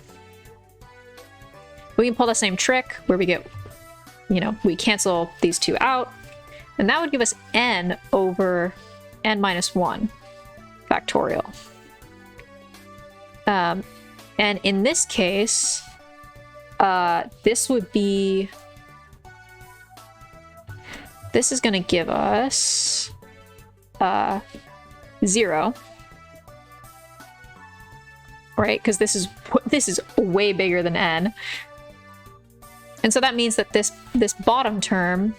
We can pull the same trick where we get, we cancel these two out. And that would give us n over n minus 1 factorial. And in this case, this would be... This is going to give us 0. Right? Because this is way bigger than n. And so that means that this bottom term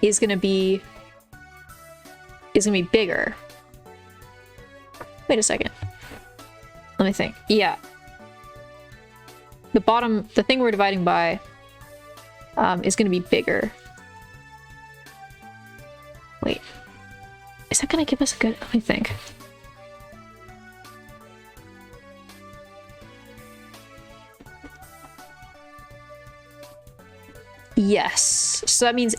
is going to be bigger. Wait a second. Let me think. Yeah. The thing we're dividing by is going to be bigger. Wait. Is that going to give us a good... Let me think. Yes. So that means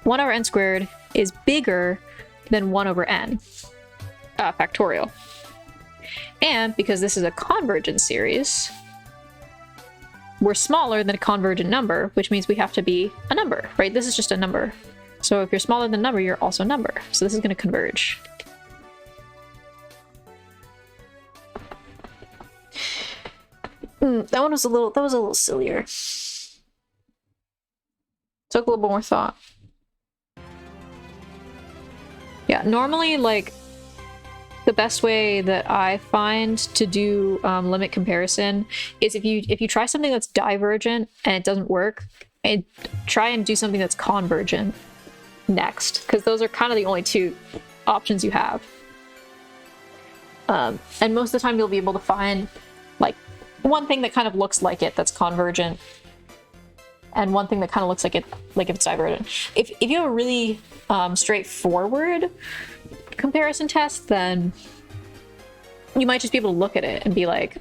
1 over n squared is bigger than 1 over n factorial. And because this is a convergent series, we're smaller than a convergent number, which means we have to be a number, right? This is just a number. So if you're smaller than a number, you're also a number. So this is going to converge. That was a little sillier. Took a little bit more thought. Yeah, normally, like, the best way that I find to do limit comparison is if you try something that's divergent and it doesn't work, and try and do something that's convergent next, because those are kind of the only two options you have. And most of the time you'll be able to find like one thing that kind of looks like it that's convergent, and one thing that kind of looks like it, like if it's divergent. If you have a really straightforward comparison test, then you might just be able to look at it and be like,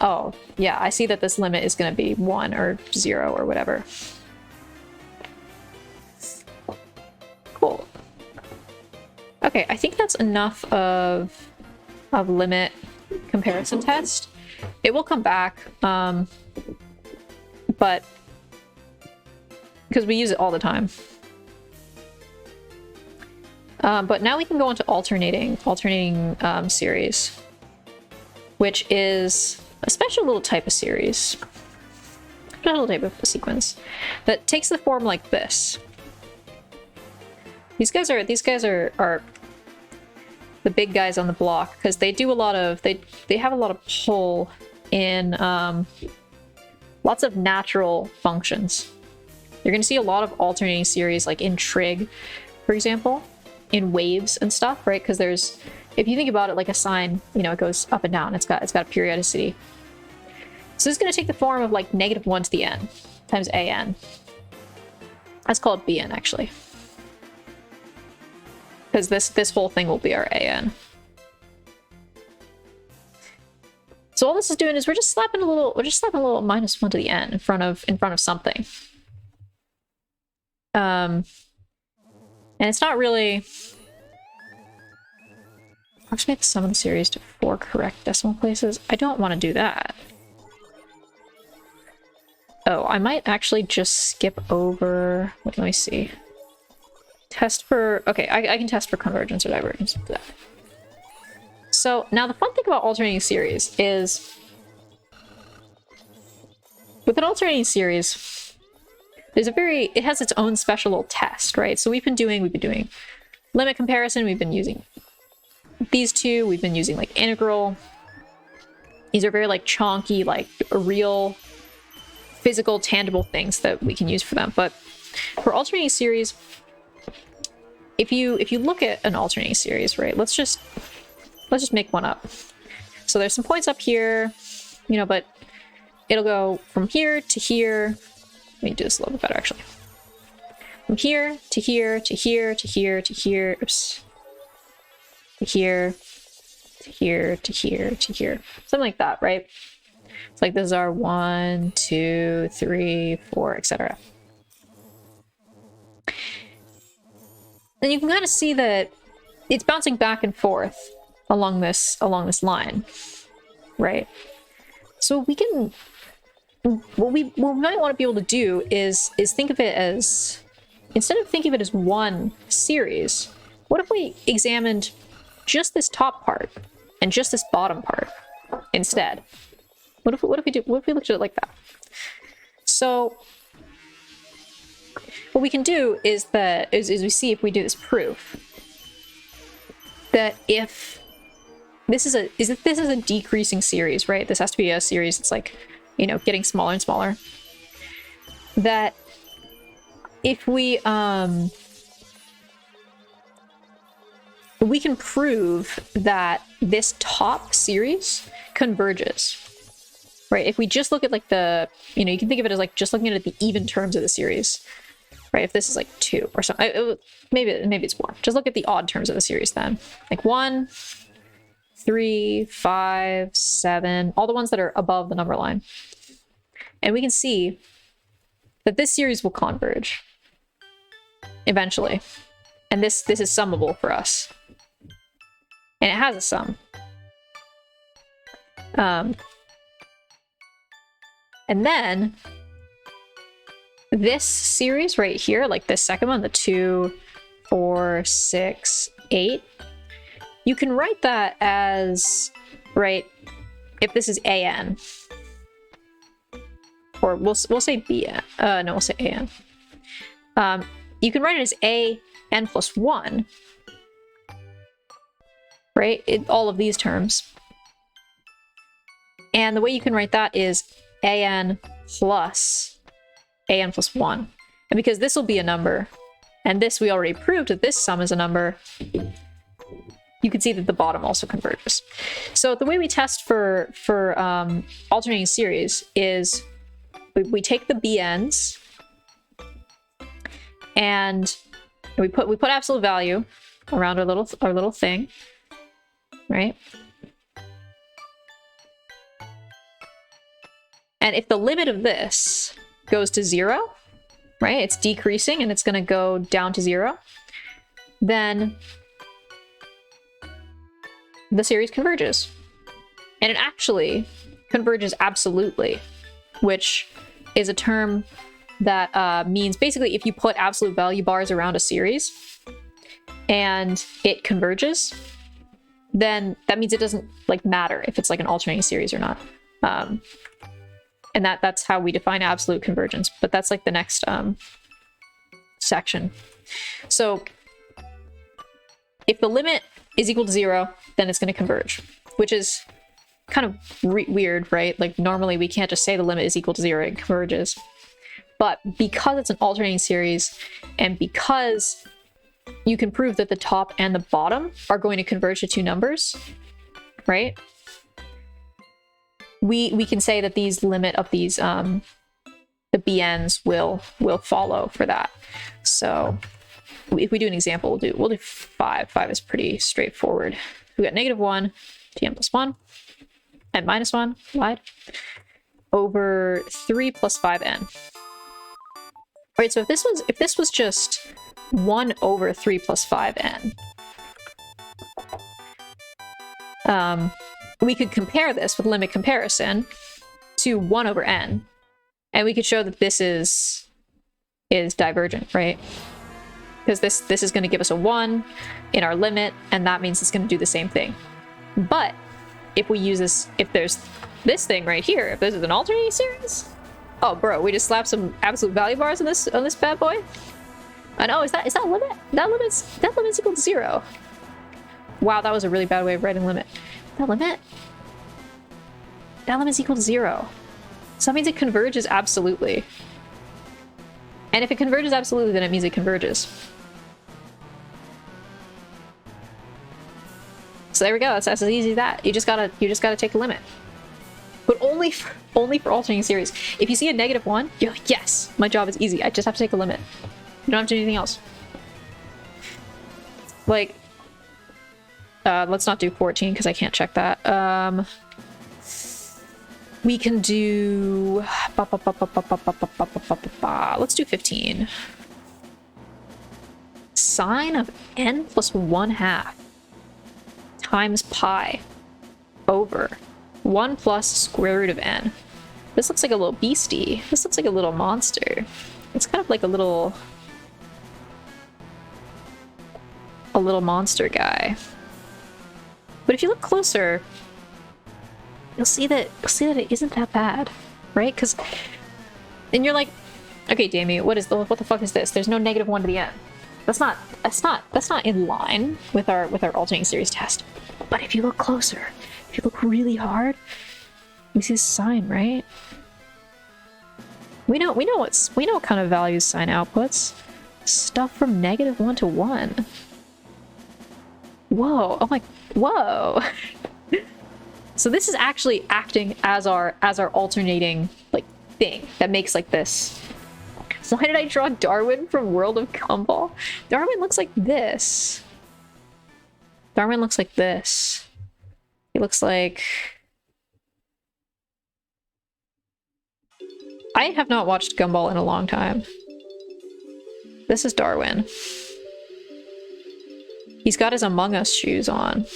oh yeah, I see that this limit is going to be 1 or 0 or whatever. Cool. Okay, I think that's enough of limit comparison test. It will come back, but because we use it all the time. But now we can go into alternating series, which is a special little type of series, special type of sequence that takes the form like this. These guys are the big guys on the block because they do a lot of they have a lot of pull in lots of natural functions. You're going to see a lot of alternating series like in trig, for example, in waves and stuff, right? Because there's, if you think about it like a sine, you know, it goes up and down. It's got a periodicity. So this is going to take the form of like -1 to the n times an. Let's call it bn actually, because this whole thing will be our an. So all this is doing is we're just slapping a little -1 to the n in front of something. And it's not really. I'll just make the sum of the series to 4 correct decimal places. I don't want to do that. Oh, I might actually just skip over. Wait, let me see. Test for. Okay, I can test for convergence or divergence. So now the fun thing about alternating series is with an alternating series, it has its own special little test, right? So we've been doing limit comparison, we've been using these two, we've been using like integral. These are very like chonky, like real physical, tangible things that we can use for them. But for alternating series, if you look at an alternating series, right, let's just make one up. So there's some points up here, you know, but it'll go from here to here. Let me do this a little bit better, actually. From here to here to here to here to here. Oops. To here to here to here to here. Something like that, right? It's like this is our 1, 2, 3, 4, etc. And you can kind of see that it's bouncing back and forth along this line, right? So we can. What we might want to be able to do is think of it as, instead of thinking of it as one series, what if we examined just this top part and just this bottom part instead? What if we looked at it like that? So what we can do is we see, if we do this proof, that if this is a decreasing series, right? This has to be a series that's like, you know, getting smaller and smaller. That if we can prove that this top series converges, right? If we just look at like the, you know, you can think of it as like just looking at the even terms of the series, right? If this is like 2 or something, maybe it's 1. Just look at the odd terms of the series then, like 1, 3, 5, 7, all the ones that are above the number line. And we can see that this series will converge eventually. And this is summable for us. And it has a sum. And then this series right here, like this second one, the 2, 4, 6, 8, you can write that as, right, if this is an, or we'll say bn, no, we'll say an. You can write it as an plus 1, right? All of these terms. And the way you can write that is an plus 1. And because this will be a number, and this we already proved that this sum is a number, you can see that the bottom also converges. So the way we test for alternating series is we take the bn's and we put absolute value around our little thing, right? And if the limit of this goes to 0, right? It's decreasing and it's going to go down to 0, then the series converges. And it actually converges absolutely, which is a term that means basically if you put absolute value bars around a series and it converges, then that means it doesn't like matter if it's like an alternating series or not. And that's how we define absolute convergence, but that's like the next section. So if the limit is equal to 0, then it's going to converge, which is kind of weird, right? Like normally we can't just say the limit is equal to 0, it converges. But because it's an alternating series, and because you can prove that the top and the bottom are going to converge to two numbers, right? We can say that these limit of these the bn's will follow for that. So if we do an example, we'll do 5. 5 is pretty straightforward. We got -1 tn plus 1 and -1 wide over 3 plus 5n. All right, so if this was just 1 over 3 plus 5n, we could compare this with limit comparison to 1 over n, and we could show that this is divergent, right? Because this is going to give us a 1 in our limit, and that means it's going to do the same thing. But if we use this, if there's this thing right here, if this is an alternating series, oh bro, we just slapped some absolute value bars on this bad boy. And oh, is that limit? That limit's equal to 0. Wow, that was a really bad way of writing limit. That limit's equal to 0. So that means it converges absolutely. And if it converges absolutely, then it means it converges. So there we go. That's as easy as that. You just gotta take a limit, but only for alternating series. If you see a -1, you're like, yes, my job is easy. I just have to take a limit. You don't have to do anything else. Like, let's not do 14 because I can't check that. We can do let's do 15. Sine of n plus 1/2 times pi over 1 plus square root of n. This looks like a little beastie. This looks like a little monster. It's kind of like a little monster guy. But if you look closer, you'll see that it isn't that bad, right? Because then you're like, okay, Damie, what the fuck is this? There's no -1 to the n. That's not in line with our alternating series test. But if you look closer, if you look really hard, we see the sign, right? We know what kind of values sine outputs. Stuff from -1 to 1. Whoa! Oh my! Whoa! So this is actually acting as our alternating like thing that makes like this. So why did I draw Darwin from World of Gumball? Darwin looks like this. Darwin looks like this. He looks like... I have not watched Gumball in a long time. This is Darwin. He's got his Among Us shoes on.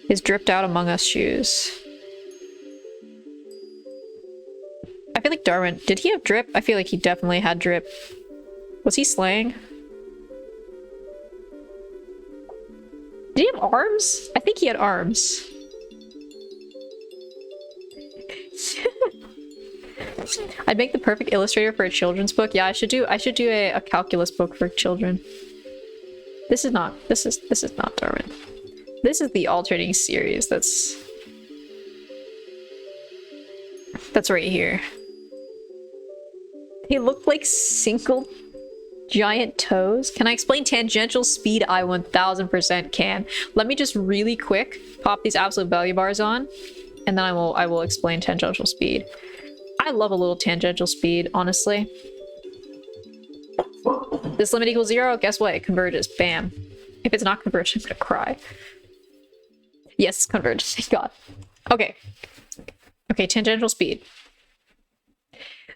His dripped out Among Us shoes. I feel like Darwin... Did he have drip? I feel like he definitely had drip. Was he slaying? Did he have arms? I think he had arms. I'd make the perfect illustrator for a children's book. Yeah, I should do a calculus book for children. This is not Darwin. This is the alternating series that's right here. They look like single giant toes. Can I explain tangential speed? I 1000% can. Let me just really quick pop these absolute value bars on, and then I will explain tangential speed. I love a little tangential speed, honestly. This limit equals 0. Guess what? It converges. Bam. If it's not converged, I'm gonna cry. Yes, it's converged. Thank God. Okay. Okay, tangential speed.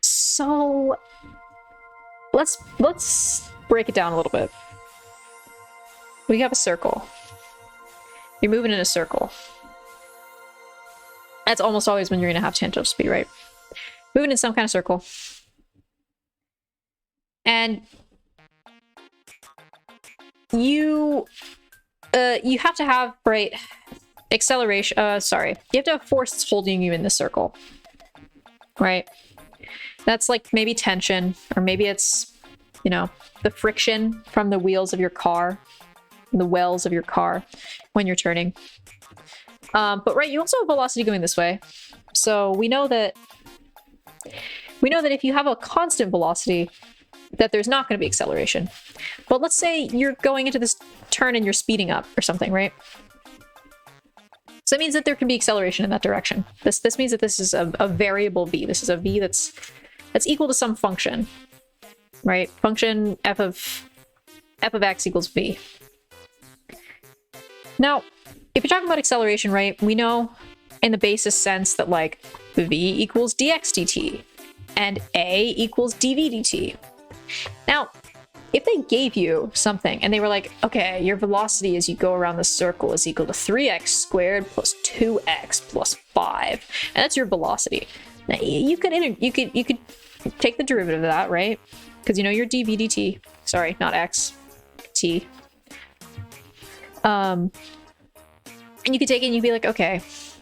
So let's break it down a little bit. We have a circle. You're moving in a circle. That's almost always when you're gonna have tangential speed, right? Moving in some kind of circle. And you have to have, right, acceleration, sorry. You have to have force that's holding you in the circle, right? That's like maybe tension, or maybe it's, you know, the friction from the wheels of your car, the wells of your car when you're turning. But right, you also have velocity going this way. So we know that if you have a constant velocity, that there's not going to be acceleration. But let's say you're going into this turn and you're speeding up or something, right? So it means that there can be acceleration in that direction. This means that this is a variable v. This is a v that's equal to some function, right? Function f of x equals v. Now, if you're talking about acceleration, right, we know in the basis sense that like v equals dx dt and a equals dv dt. Now, if they gave you something and they were like, okay, your velocity as you go around the circle is equal to 3x squared plus 2x plus 5, and that's your velocity. Now, you could take the derivative of that, right? Because you know your dv dt. Sorry, not x, t. And you could take it and you'd be like, okay,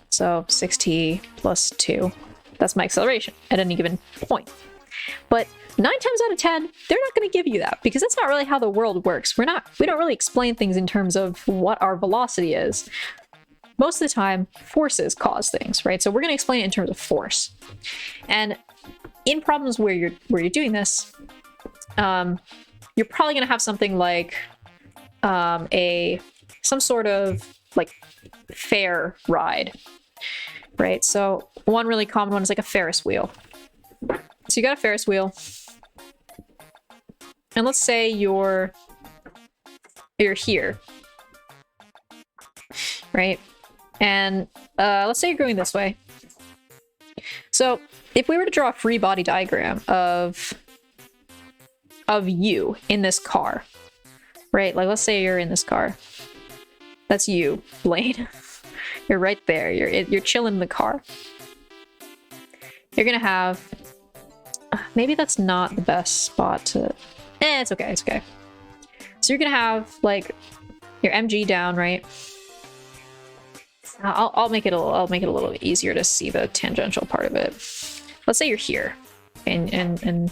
so 6t plus 2. That's my acceleration at any given point. But 9 times out of 10, they're not going to give you that, because that's not really how the world works. We don't really explain things in terms of what our velocity is. Most of the time, forces cause things, right? So we're going to explain it in terms of force. And in problems where you're doing this, you're probably going to have something like some sort of like fair ride, right? So one really common one is like a Ferris wheel. So you got a Ferris wheel, and let's say you're here, right? And let's say you're going this way. So if we were to draw a free body diagram of you in this car, right? Like let's say you're in this car. That's you, Blaine. You're right there. You're chilling in the car. You're gonna have. Maybe that's not the best spot to. It's okay. It's okay. So you're gonna have like your MG down, right? I'll make it a little bit easier to see the tangential part of it. Let's say you're here, and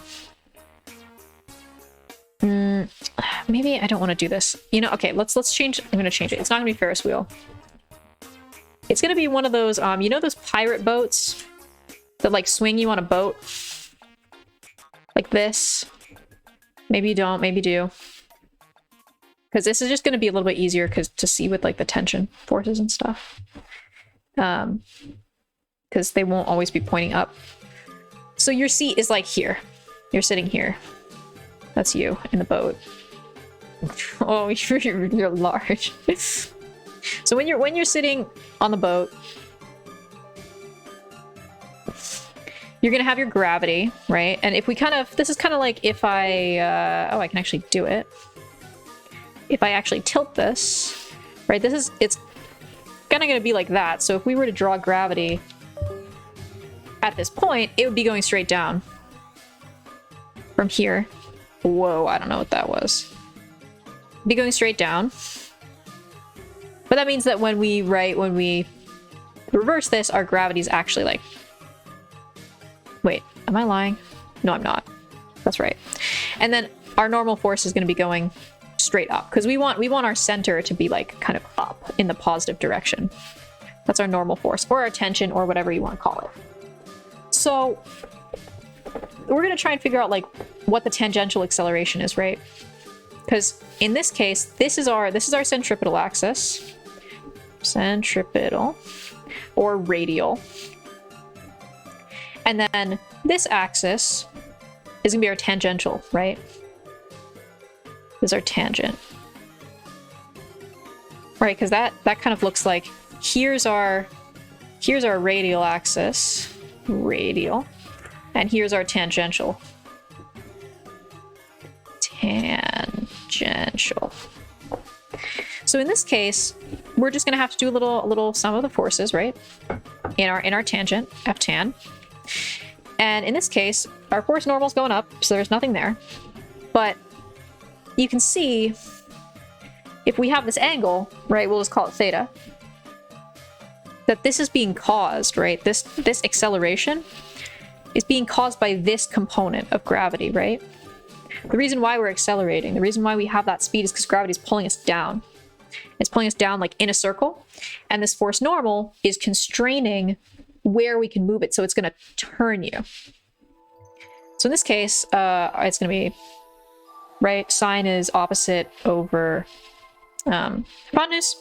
maybe I don't want to do this. You know, okay. Let's change. I'm gonna change it. It's not gonna be Ferris wheel. It's gonna be one of those you know those pirate boats that like swing you on a boat. Like this. Maybe you don't, maybe do. Because this is just going to be a little bit easier to see with like the tension forces and stuff. Because they won't always be pointing up. So your seat is like here. You're sitting here. That's you in the boat. Oh, you're large. So when you're sitting on the boat, you're gonna have your gravity, right? And if we this is kind of like if I I can actually do it. If I actually tilt this, right? It's kind of gonna be like that. So if we were to draw gravity at this point, it would be going straight down from here. Whoa, I don't know what that was. It'd be going straight down. But that means that when we reverse this, our gravity is actually like. Wait, am I lying? No, I'm not. That's right. And then our normal force is going to be going straight up, because we want our center to be like kind of up in the positive direction. That's our normal force, or our tension, or whatever you want to call it. So we're going to try and figure out like what the tangential acceleration is, right? Because in this case, this is our centripetal axis. Centripetal or radial. And then this axis is gonna be our tangential, right? This is our tangent. Right, because that kind of looks like here's our radial axis, radial, and here's our tangential. Tangential. So in this case, we're just gonna have to do a little sum of the forces, right? In our tangent, F tan. And in this case, our force normal is going up, so there's nothing there. But you can see, if we have this angle, right, we'll just call it theta, that this is being caused, right? This acceleration is being caused by this component of gravity, right? The reason why we're accelerating, the reason why we have that speed is because gravity is pulling us down. It's pulling us down like in a circle, and this force normal is constraining where we can move it, so it's going to turn you. So in this case, it's going to be, right, sine is opposite over hypotenuse.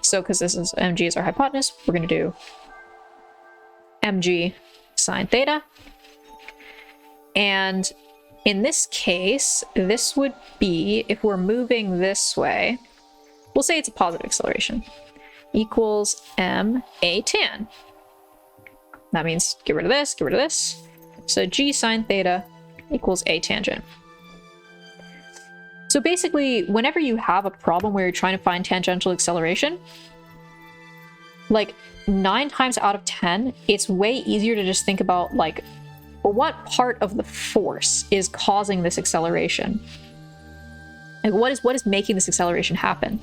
So because this is mg is our hypotenuse, we're going to do mg sine theta. And in this case, this would be, if we're moving this way, we'll say it's a positive acceleration, equals m a tan. That means get rid of this, get rid of this. So g sine theta equals a tangent. So basically, whenever you have a problem where you're trying to find tangential acceleration, like 9 times out of 10, it's way easier to just think about like, well, what part of the force is causing this acceleration? Like what is making this acceleration happen?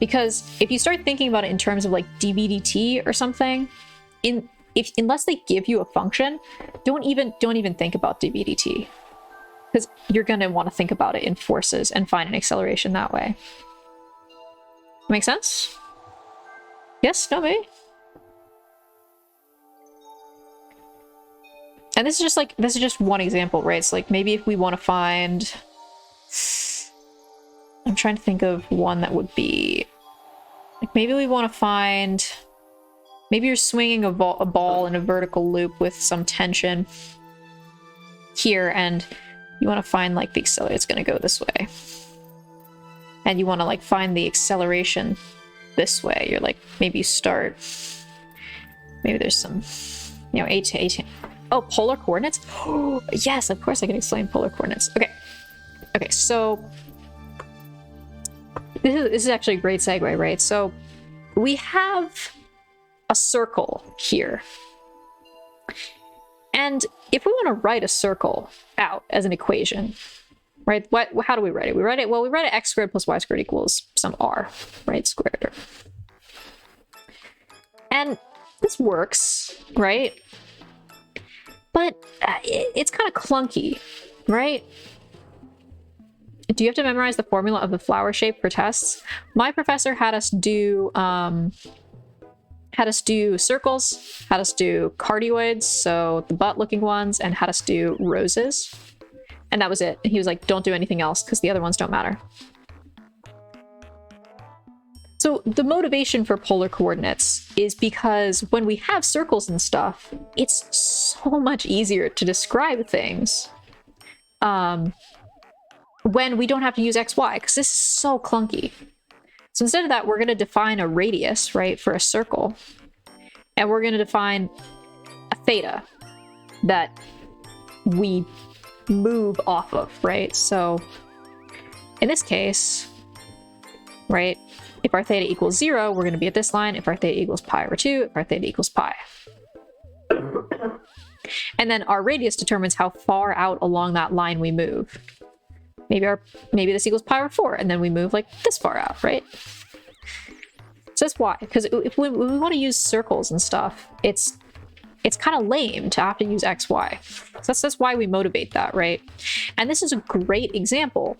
Because if you start thinking about it in terms of like dv dt or something, unless they give you a function, don't even think about dv dt, because you're going to want to think about it in forces and find an acceleration that way. Make sense? Yes? No, maybe? And this is just one example, right? It's like maybe if we want to find, I'm trying to think of one that would be like, maybe we want to find, maybe you're swinging a ball in a vertical loop with some tension here, and you want to find like the acceleration. It's going to go this way, and you want to like find the acceleration this way. You're like, maybe you start, maybe there's some, you know, a oh, polar coordinates. Oh, yes, of course I can explain polar coordinates. Okay, so this is actually a great segue, right? So we have a circle here, and if we want to write a circle out as an equation, right? How do we write it? We write it x squared plus y squared equals some r, right? Squared. And this works, right? But it's kind of clunky, right? Do you have to memorize the formula of the flower shape for tests? My professor had us do circles, had us do cardioids, so the butt-looking ones, and had us do roses. And that was it. He was like, don't do anything else because the other ones don't matter. So the motivation for polar coordinates is because when we have circles and stuff, it's so much easier to describe things when we don't have to use xy, because this is so clunky. So instead of that, we're going to define a radius, right, for a circle, and we're going to define a theta that we move off of, right? So in this case, right, if our theta equals 0, we're going to be at this line. If our theta equals pi over 2, if our theta equals pi. And then our radius determines how far out along that line we move. Maybe this equals pi over 4, and then we move like this far out, right? So that's why, because if we want to use circles and stuff, it's kind of lame to have to use xy. So that's why we motivate that, right? And this is a great example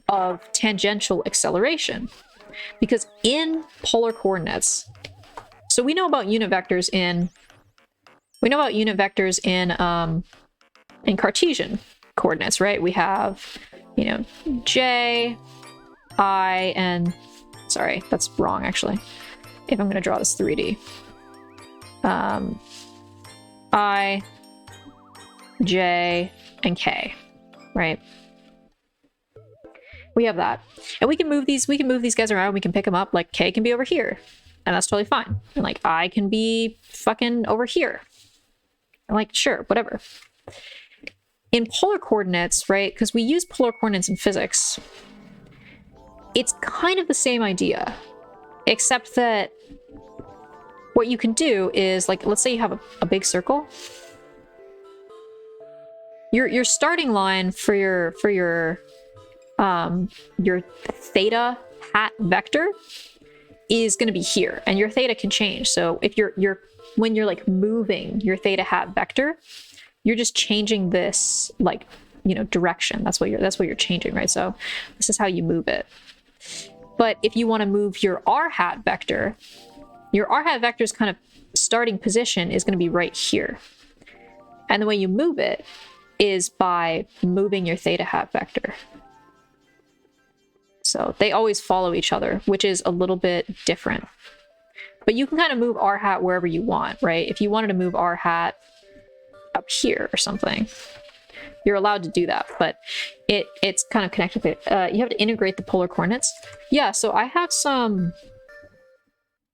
of tangential acceleration. Because in polar coordinates, so we know about unit vectors in Cartesian coordinates, right? We have, you know, J, I, and sorry, that's wrong actually. If I'm going to draw this 3D, I, J, and K, right? We have that, and we can move these guys around. We can pick them up. Like K can be over here, and that's totally fine. And like I can be fucking over here. And like sure, whatever. In polar coordinates, right? Because we use polar coordinates in physics. It's kind of the same idea, except that what you can do is, like, let's say you have a big circle. Your starting line for your theta hat vector is going to be here, and your theta can change. So if when you're like moving your theta hat vector, you're just changing this, like, you know, direction. That's what you're changing, right? So this is how you move it. But if you want to move your r hat vector's kind of starting position is going to be right here. And the way you move it is by moving your theta hat vector. So they always follow each other, which is a little bit different. But you can kind of move r hat wherever you want, right? If you wanted to move r hat up here or something, you're allowed to do that, but it's kind of connected with it. You have to integrate the polar coordinates. Yeah, so I have some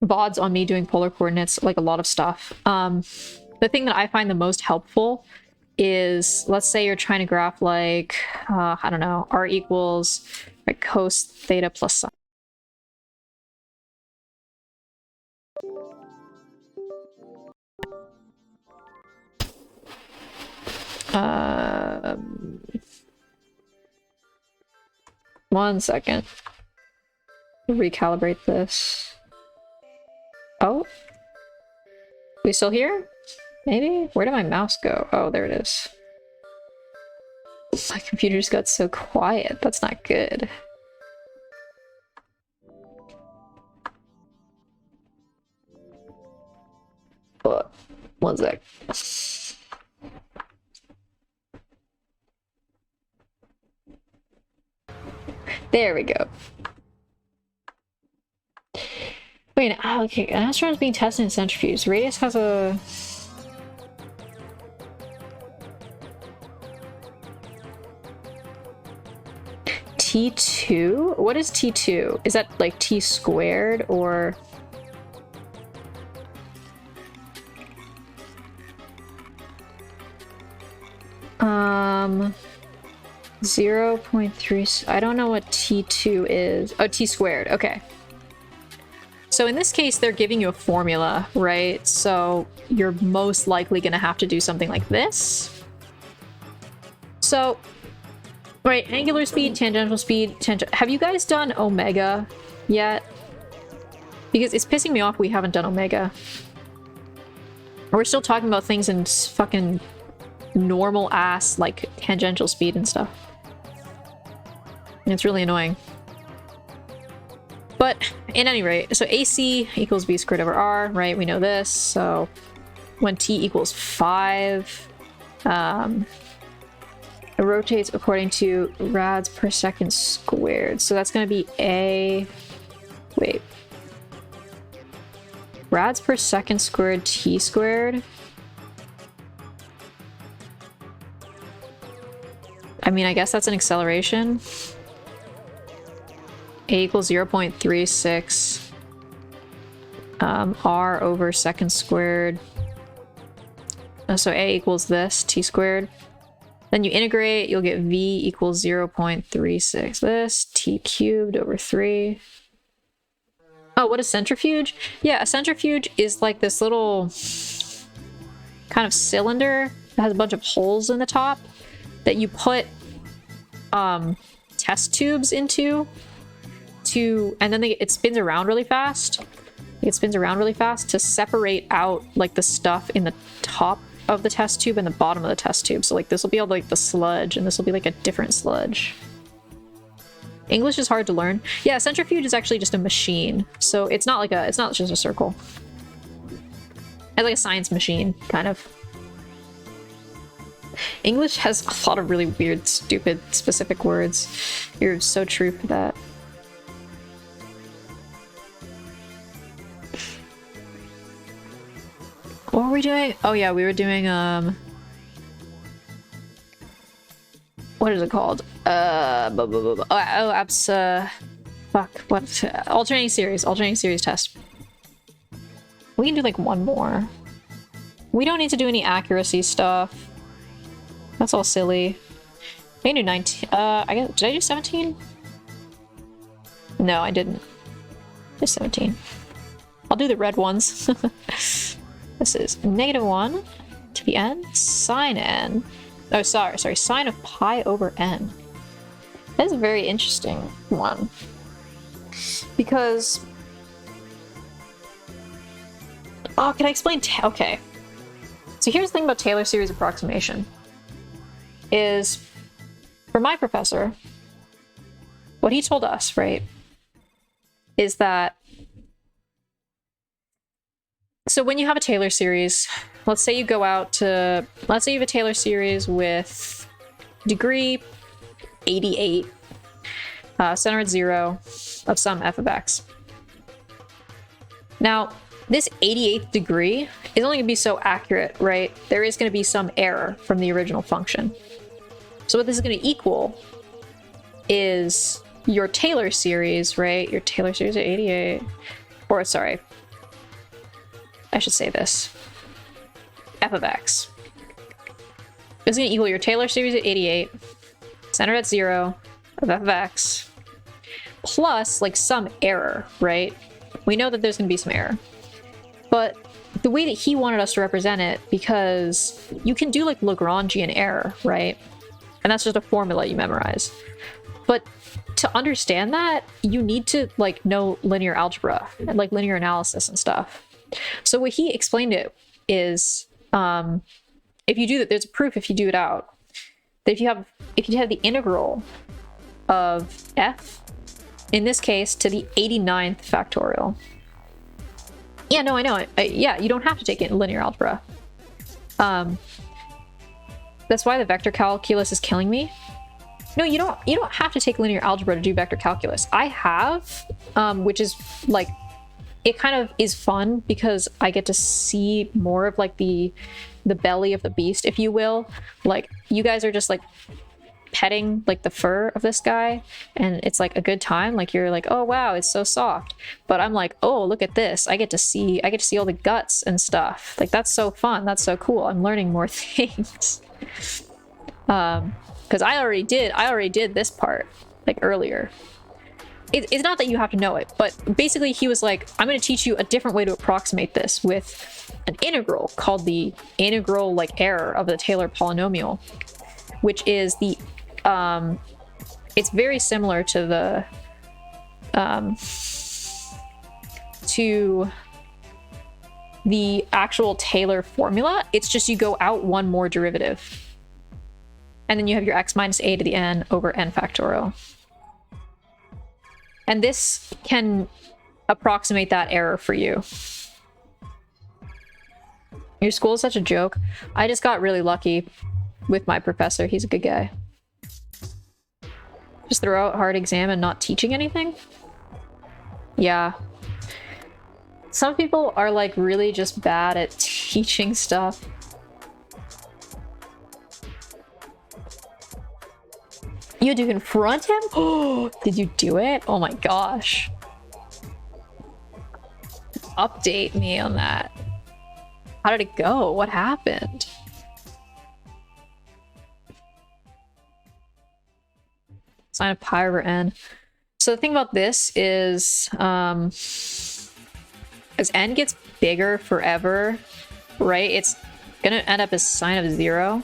VODs on me doing polar coordinates, like a lot of stuff. The thing that I find the most helpful is, let's say you're trying to graph like, I don't know, r equals like cos theta plus sine. One second. Recalibrate this. Oh, we still here? Maybe? Where did my mouse go? Oh, there it is. My computer just got so quiet. That's not good. One sec. There we go. Wait, okay, an astronaut's being tested in centrifuge. Radius has a... T2? What is T2? Is that like T squared or... 0.3... I don't know what T2 is. Oh, T squared. Okay. So in this case, they're giving you a formula, right? So you're most likely going to have to do something like this. So, right, angular speed, tangential speed, have you guys done omega yet? Because it's pissing me off we haven't done omega. We're still talking about things in fucking normal ass, like, tangential speed and stuff. And it's really annoying. But, in any rate, so AC equals v squared over r, right? We know this. So, when t equals 5, it rotates according to rads per second squared. So that's going to be a... Wait. Rads per second squared t squared? I mean, I guess that's an acceleration. A equals 0.36 r over second squared. So a equals this, t squared. Then you integrate, you'll get v equals 0.36 this, t cubed over 3. Oh, what is centrifuge? Yeah, a centrifuge is like this little kind of cylinder that has a bunch of holes in the top that you put test tubes into, and then it spins around really fast. It spins around really fast to separate out like the stuff in the top of the test tube and the bottom of the test tube. So like this will be all like the sludge, and this will be like a different sludge. English is hard to learn. Yeah, centrifuge is actually just a machine. So it's not just a circle. It's like a science machine, kind of. English has a lot of really weird, stupid, specific words. You're so true for that. What were we doing? Oh yeah, we were doing, what is it called? Alternating series test. We can do like one more. We don't need to do any accuracy stuff. That's all silly. We can do 19. I guess, did I do 17? No, I didn't. Just 17. I'll do the red ones. This is -1 to the n, sine n. Oh, sorry, sine of pi over n. That's a very interesting one. Because... Oh, can I explain? Okay. So here's the thing about Taylor series approximation. Is, for my professor, what he told us, right, is that... So when you have a Taylor series, let's say you go out to... Let's say you have a Taylor series with degree 88, center at 0, of some f of x. Now, this 88th degree is only going to be so accurate, right? There is going to be some error from the original function. So what this is going to equal is your Taylor series, right? Your Taylor series at 88. Or, sorry. I should say this. F of x. This is going to equal your Taylor series at 88, center at 0, of f of x, plus, like, some error, right? We know that there's going to be some error. But the way that he wanted us to represent it, because you can do, like, Lagrangian error, right? And that's just a formula you memorize. But to understand that, you need to, like, know linear algebra and, like, linear analysis and stuff. So what he explained it is, if you do that, there's a proof if you do it out. That if you have the integral of f, in this case, to the 89th factorial. Yeah, no, I know. Yeah, you don't have to take it in linear algebra. That's why the vector calculus is killing me. No, you don't have to take linear algebra to do vector calculus. I have, which is like, it kind of is fun because I get to see more of like the belly of the beast, if you will. Like, you guys are just like petting like the fur of this guy, and it's like a good time. Like, you're like, oh wow, it's so soft. But I'm like, oh, look at this. I get to see all the guts and stuff. Like, that's so fun. That's so cool. I'm learning more things. Because I already did this part like earlier. It's not that you have to know it, but basically he was like, I'm going to teach you a different way to approximate this with an integral called the integral like error of the Taylor polynomial, which is the it's very similar to the actual Taylor formula. It's just you go out one more derivative. And then you have your x minus a to the n over n factorial. And this can approximate that error for you. Your school is such a joke. I just got really lucky with my professor. He's a good guy. Just throw out hard exam and not teaching anything? Yeah. Some people are like really just bad at teaching stuff. You had to confront him? Oh, did you do it? Oh my gosh. Update me on that. How did it go? What happened? Sine of pi over n. So the thing about this is, as n gets bigger forever, right? It's gonna end up as sine of 0.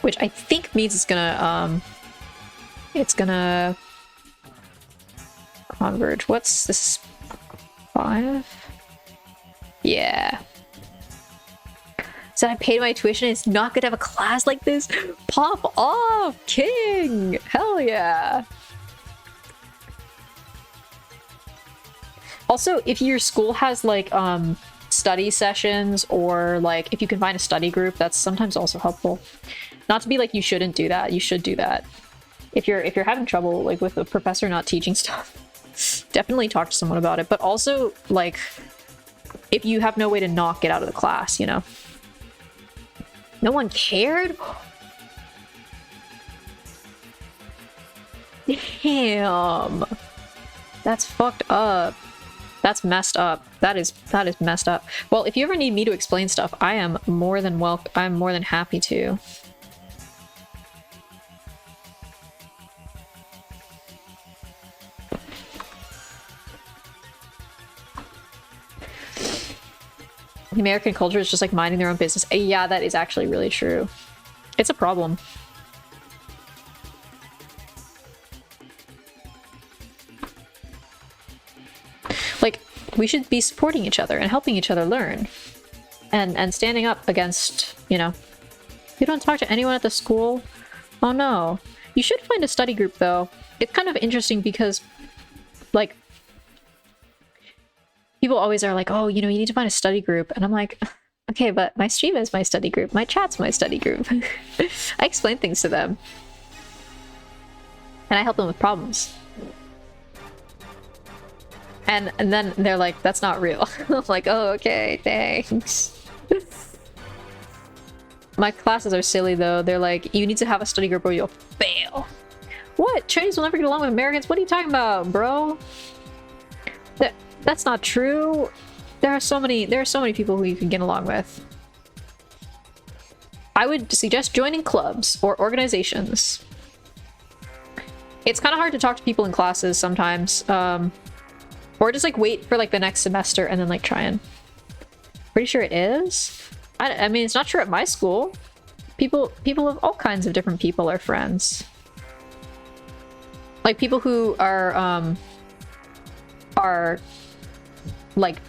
Which I think means it's gonna converge. What's this? 5? Yeah. Said I paid my tuition. It's not good to have a class like this. Pop off, king! Hell yeah! Also, if your school has like study sessions, or like if you can find a study group, that's sometimes also helpful. Not to be like you shouldn't do that. You should do that. If you're having trouble like with a professor not teaching stuff, definitely talk to someone about it. But also, like, if you have no way to not get out of the class, you know. No one cared? Damn. That's fucked up. That's messed up. That is messed up. Well, if you ever need me to explain stuff, I am more than I'm more than happy to. American culture is just like minding their own business. Yeah, that is actually really true. It's a problem. Like, we should be supporting each other and helping each other learn. And standing up against, you know, you don't talk to anyone at the school? Oh no. You should find a study group though. It's kind of interesting because, like, people always are like, oh, you know, you need to find a study group. And I'm like, okay, but my stream is my study group. My chat's my study group. I explain things to them. And I help them with problems. And then they're like, that's not real. I'm like, oh, okay, thanks. My classes are silly though. They're like, you need to have a study group or you'll fail. What? Chinese will never get along with Americans? What are you talking about, bro? That's not true. There are so many people who you can get along with. I would suggest joining clubs or organizations. It's kind of hard to talk to people in classes sometimes. Or just like wait for like the next semester and then like try and... Pretty sure it is. I mean, it's not true at my school. People of all kinds of different people are friends. Like people who are like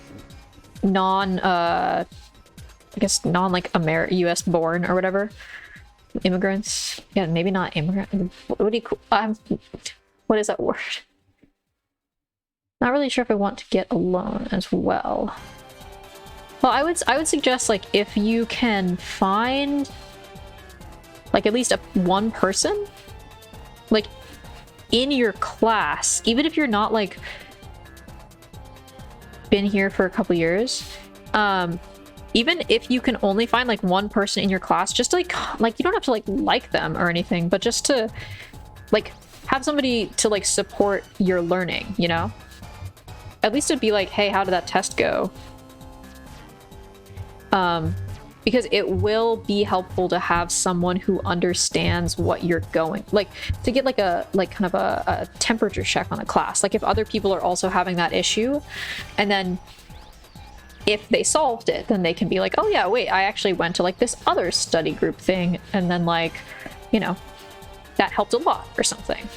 I guess non like US born or whatever. Immigrants. Yeah, maybe not immigrant. What do you what is that word? Not really sure if I want to get alone as well. Well, I would suggest like if you can find like at least one person like in your class, even if you're not like been here for a couple years, even if you can only find like one person in your class, just like you don't have to like them or anything, but just to like have somebody to like support your learning, you know? At least it'd be like, hey, how did that test go? Because it will be helpful to have someone who understands what you're going, like to get like kind of a temperature check on a class. Like if other people are also having that issue, and then if they solved it, then they can be like, oh yeah, wait, I actually went to like this other study group thing, and then like, you know, that helped a lot or something.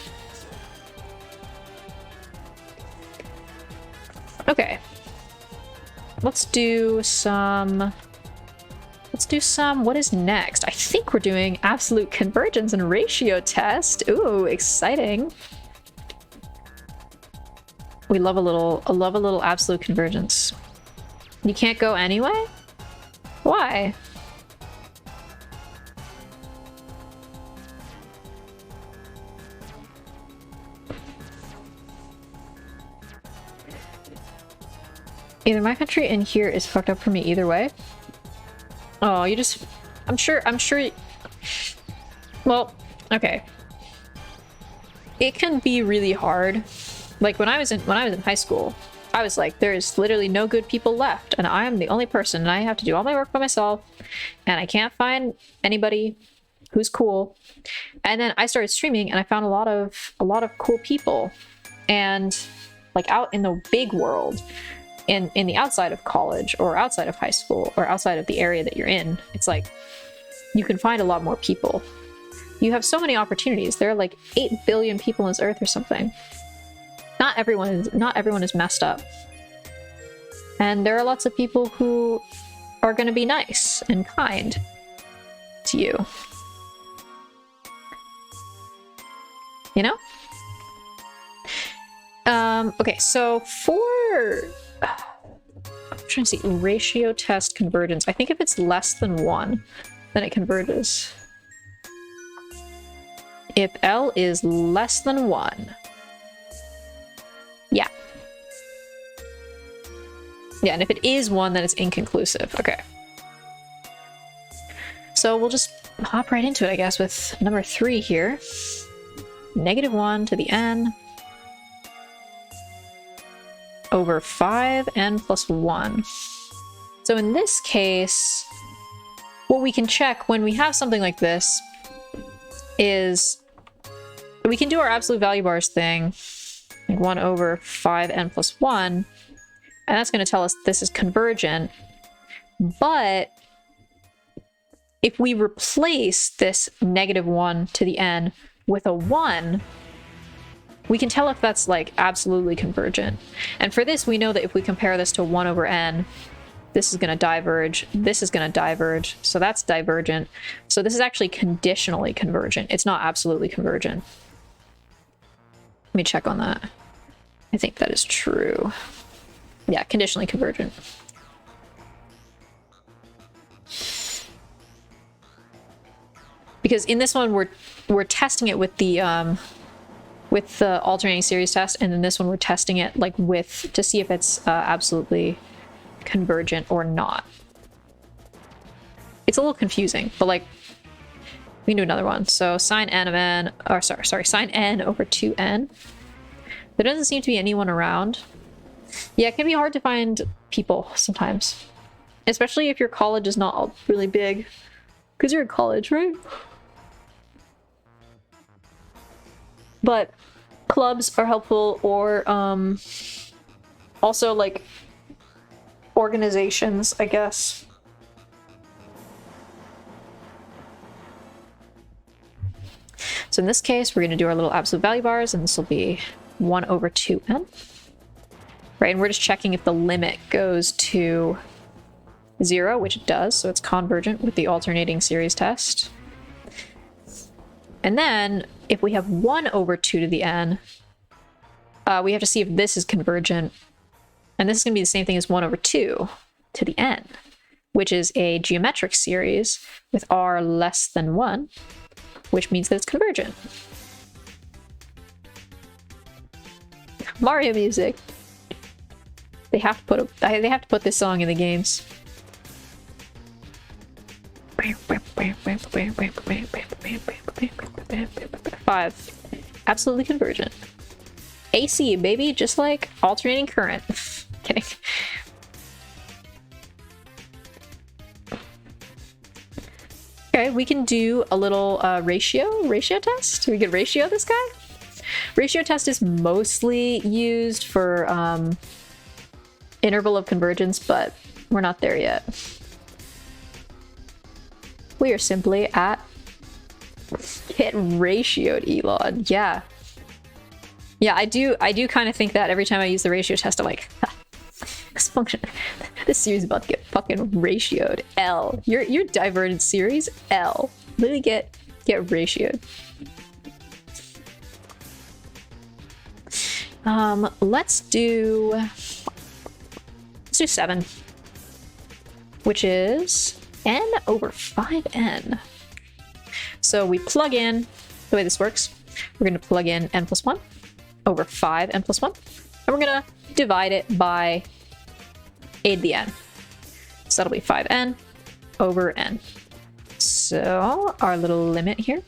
Okay. Let's do some, what is next? I think we're doing absolute convergence and ratio test. Ooh, exciting. We love a little absolute convergence. You can't go anyway? Why? Either my country in here is fucked up for me either way. Oh, you just... I'm sure... Well, okay. It can be really hard. Like when I was in high school, I was like, there's literally no good people left, and I am the only person, and I have to do all my work by myself, and I can't find anybody who's cool. And then I started streaming, and I found a lot of cool people, and like out in the big world. In the outside of college or outside of high school or outside of the area that you're in, it's like you can find a lot more people. You have so many opportunities. There are like 8 billion people on this earth or something. Not everyone is messed up. And there are lots of people who are going to be nice and kind to you. You know? Okay, so for... I'm trying to see. Ratio test convergence. I think if it's less than 1, then it converges. If L is less than 1. Yeah. Yeah, and if it is 1, then it's inconclusive. Okay. So we'll just hop right into it, I guess, with number 3 here. -1 to the n over 5n plus 1. So in this case, what we can check when we have something like this is we can do our absolute value bars thing, like 1 over 5n plus 1, and that's going to tell us this is convergent. But if we replace this -1 to the n with a 1, we can tell if that's like absolutely convergent. And for this, we know that if we compare this to 1 over n, this is going to diverge, this is going to diverge, so that's divergent. So this is actually conditionally convergent. It's not absolutely convergent. Let me check on that. I think that is true. Yeah, conditionally convergent. Because in this one, we're testing it with the alternating series test, and in this one we're testing it like to see if it's absolutely convergent or not. It's a little confusing, but like we can do another one. So sine n of n, or sorry, sine n over 2n. There doesn't seem to be anyone around. Yeah, it can be hard to find people sometimes, especially if your college is not really big, because you're in college, right? But clubs are helpful, or also like organizations, I guess. So in this case, we're going to do our little absolute value bars, and this will be 1 over 2n. Right, and we're just checking if the limit goes to 0, which it does, so it's convergent with the alternating series test. And then, if we have 1 over 2 to the n, we have to see if this is convergent. And this is going to be the same thing as 1 over 2 to the n, which is a geometric series with r less than 1, which means that it's convergent. Mario music. They have to put this song in the games. 5. Absolutely convergent. AC, baby, just like alternating current. Kidding. Okay, we can do a little ratio test. We could ratio this guy. Ratio test is mostly used for interval of convergence, but we're not there yet. We are simply at get ratioed Elon. Yeah. Yeah, I do kind of think that every time I use the ratio test, I'm like, this function, this series is about to get fucking ratioed. L. Your divergent series, L. Literally get ratioed. Let's do 7, which is n over 5n. So we plug in, the way this works, we're going to plug in n plus 1 over 5n plus 1, and we're going to divide it by a to the n. So that'll be 5n over n. So our little limit here.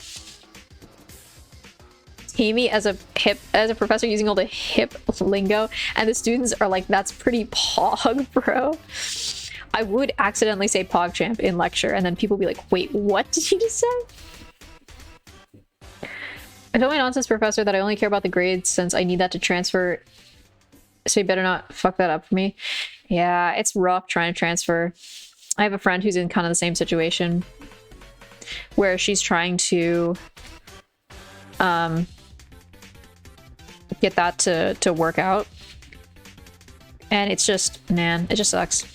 Amy as a professor using all the hip lingo, and the students are like, that's pretty pog, bro. I would accidentally say PogChamp in lecture, and then people be like, wait, what did you just say? I told my nonsense professor that I only care about the grades since I need that to transfer, so you better not fuck that up for me. Yeah, it's rough trying to transfer. I have a friend who's in kind of the same situation where she's trying to get that to work out, and it's just, man, it just sucks.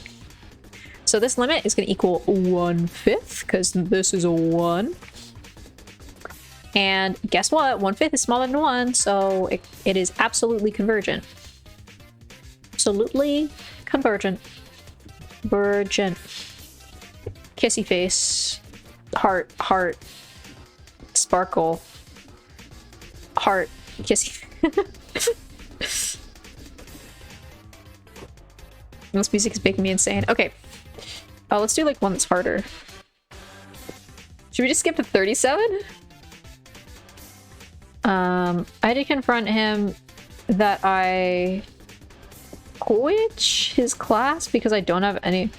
So this limit is going to equal 1/5 because this is a 1. And guess what? 1/5 is smaller than 1, so it is absolutely convergent. Absolutely convergent. Virgent. Kissy face. Heart. Heart. Sparkle. Heart. Kissy. This music is making me insane. Okay. Let's do like one that's harder. Should we just skip to 37? I had to confront him that I quitch his class because I don't have any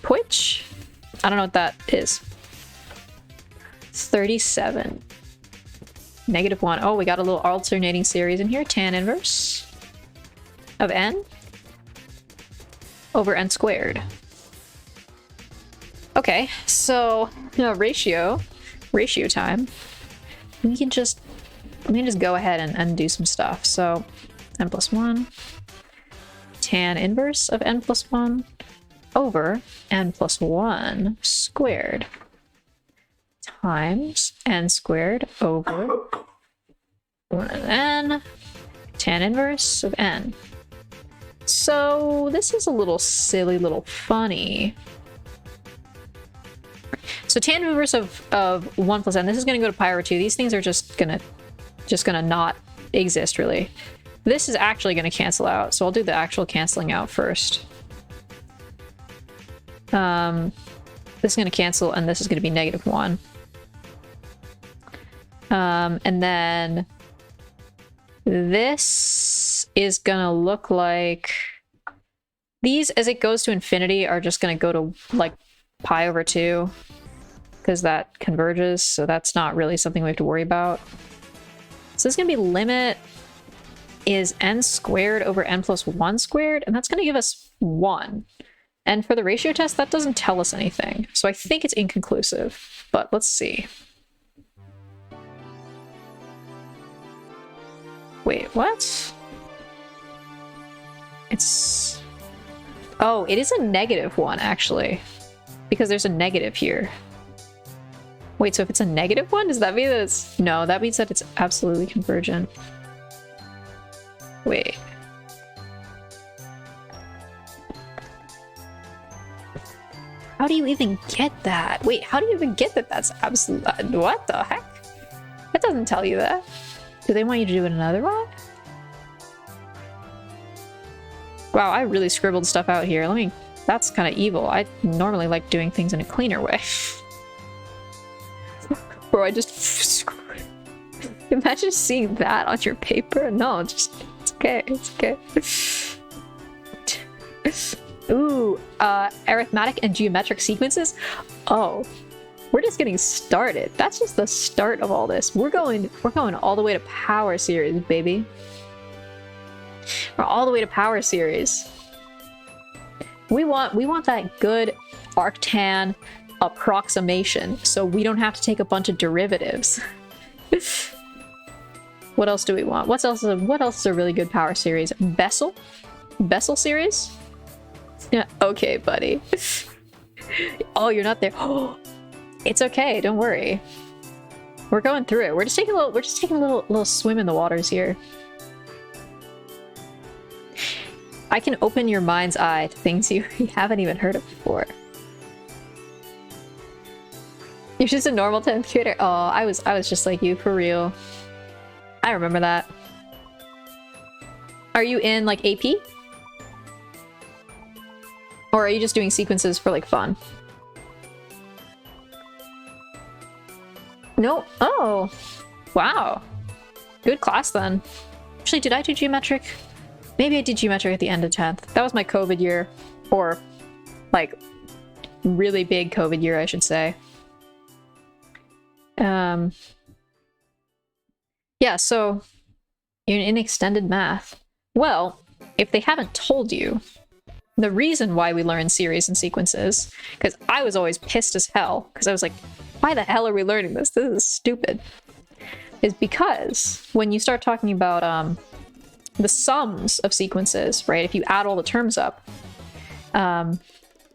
Poich? I don't know what that is. 37. -1. Oh, we got a little alternating series in here. Tan inverse of n over n squared. Okay, so ratio time. We can just go ahead and do some stuff. So n plus 1 tan inverse of n plus 1 over n plus 1 squared times n squared over 1 of n tan inverse of n. So this is a little silly, little funny. So tan inverse of 1 plus n, this is going to go to pi over 2. These things are just gonna not exist, really. This is actually going to cancel out, so I'll do the actual canceling out first. This is going to cancel, and this is going to be -1. And then this is going to look like... These, as it goes to infinity, are just going to go to, like, pi over 2. Because that converges, so that's not really something we have to worry about. So this is going to be limit is n squared over n plus 1 squared, and that's going to give us 1. And for the ratio test, that doesn't tell us anything. So I think it's inconclusive, but let's see. Wait, what? It's... Oh, it is a -1, actually. Because there's a negative here. Wait, so if it's a -1, does that mean that it's... No, that means that it's absolutely convergent. Wait. How do you even get that? Wait, how do you even get that that's absolute... What the heck? That doesn't tell you that. Do they want you to do it another way? Wow, I really scribbled stuff out here. Let me... That's kind of evil. I normally like doing things in a cleaner way. Bro, I just... Imagine seeing that on your paper. No, just... It's okay. It's okay. Ooh, arithmetic and geometric sequences? Oh. We're just getting started. That's just the start of all this. We're going all the way to power series, baby. We're all the way to power series. We want that good arctan approximation, so we don't have to take a bunch of derivatives. What else do we want? What else is a really good power series? Bessel series? Yeah, okay, buddy. Oh, you're not there. Oh, it's okay, don't worry. We're going through it. We're just taking a little swim in the waters here. I can open your mind's eye to things you haven't even heard of before. You're just a normal 10th grader. Oh, I was just like you, for real. I remember that. Are you in, like, AP? Or are you just doing sequences for, like, fun? No? Oh! Wow. Good class, then. Actually, did I do geometric? Maybe I did geometric at the end of 10th. That was my COVID year. Or, like, really big COVID year, I should say. Yeah, so you're in extended math. Well, if they haven't told you, the reason why we learn series and sequences, because I was always pissed as hell, because I was like, why the hell are we learning this? This is stupid. Is because when you start talking about the sums of sequences, right? If you add all the terms up,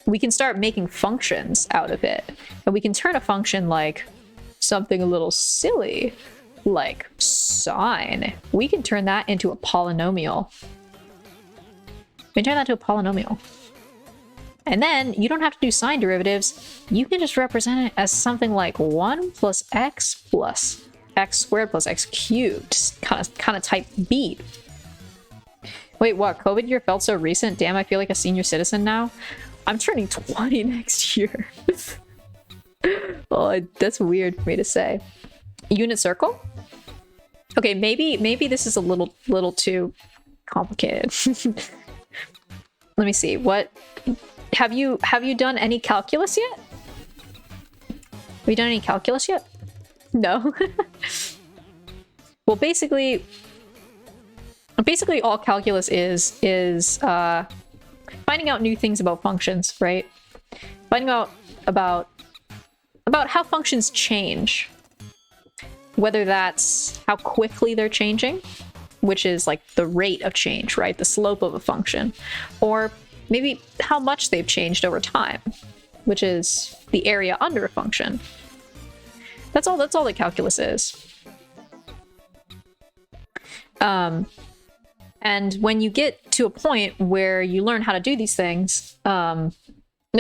we can start making functions out of it. And we can turn a function like something a little silly, like sine. We can turn that into a polynomial. We can turn that to a polynomial. And then you don't have to do sine derivatives. You can just represent it as something like 1 plus x squared plus x cubed. Just kind of type beat. Wait, what? COVID year felt so recent? Damn, I feel like a senior citizen now. I'm turning 20 next year. Oh, that's weird for me to say. Unit circle? Okay, maybe this is a little too complicated. Let me see. What have you done any calculus yet? Have you done any calculus yet? No. Well, basically all calculus is finding out new things about functions, right? Finding out about how functions change. Whether that's how quickly they're changing, which is like the rate of change, right? The slope of a function. Or maybe how much they've changed over time, which is the area under a function. That's all that calculus is. And when you get to a point where you learn how to do these things, there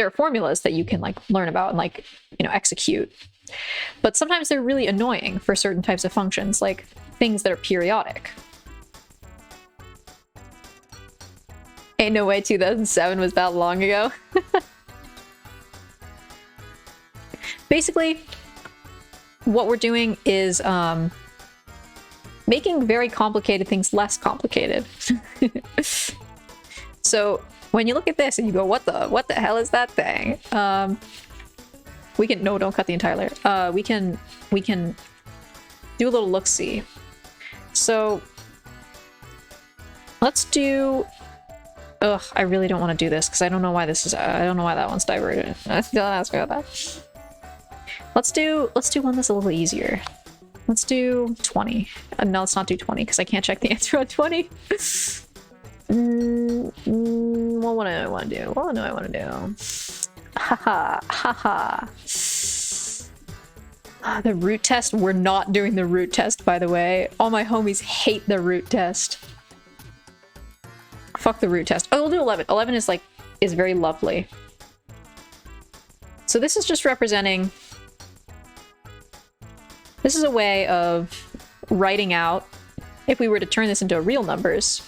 are formulas that you can like learn about and like, you know, execute. But sometimes they're really annoying for certain types of functions, like things that are periodic. Ain't no way 2007 was that long ago. Basically, what we're doing is making very complicated things less complicated. So when you look at this and you go, what the hell is that thing? We can, no, don't cut the entire layer. We can do a little look-see. So let's do, ugh, I really don't want to do this because I don't know why this is, I don't know why that one's divergent. Don't ask me about that. Let's do one that's a little easier. Let's do 20. No, let's not do 20 because I can't check the answer on 20. What do I want to do? What do I want to do? Haha, haha. The root test? We're not doing the root test, by the way. All my homies hate the root test. Fuck the root test. Oh, we'll do 11. 11 is very lovely. So this is just representing... This is a way of writing out, if we were to turn this into real numbers,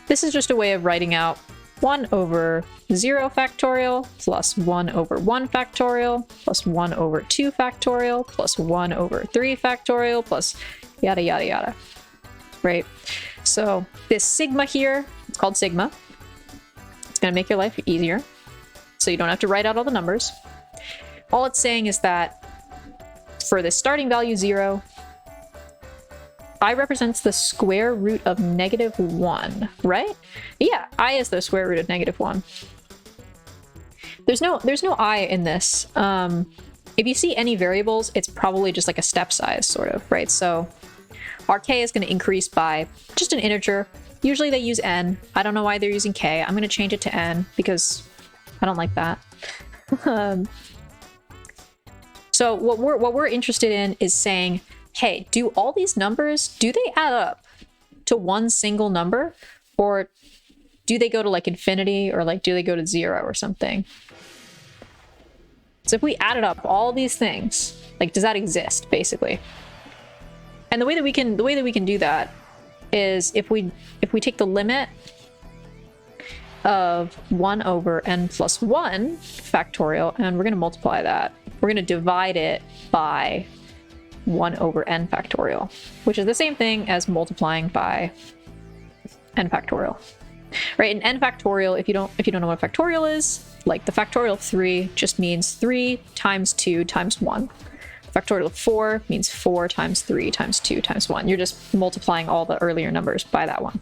this is just a way of writing out 1 over 0 factorial plus 1 over 1 factorial plus 1 over 2 factorial plus 1 over 3 factorial plus yada yada yada, right? So this sigma here, it's called sigma. It's going to make your life easier, so you don't have to write out all the numbers. All it's saying is that for the starting value 0, I represents the square root of -1, right? Yeah, I is the square root of -1. There's no I in this. If you see any variables, it's probably just like a step size, sort of, right? So our k is going to increase by just an integer. Usually they use n. I don't know why they're using k. I'm going to change it to n because I don't like that. So what we're interested in is saying, hey, do all these numbers, do they add up to one single number? Or do they go to like infinity, or like do they go to 0 or something? So if we added up all these things, like does that exist basically? And the way that we can do that is if we take the limit of 1 over n plus 1 factorial, and we're going to multiply that. We're going to divide it by 1 over n factorial, which is the same thing as multiplying by n factorial, right? And n factorial, if you don't know what factorial is, like the factorial of 3 just means 3 times 2 times 1. Factorial of 4 means 4 times 3 times 2 times 1. You're just multiplying all the earlier numbers by that one.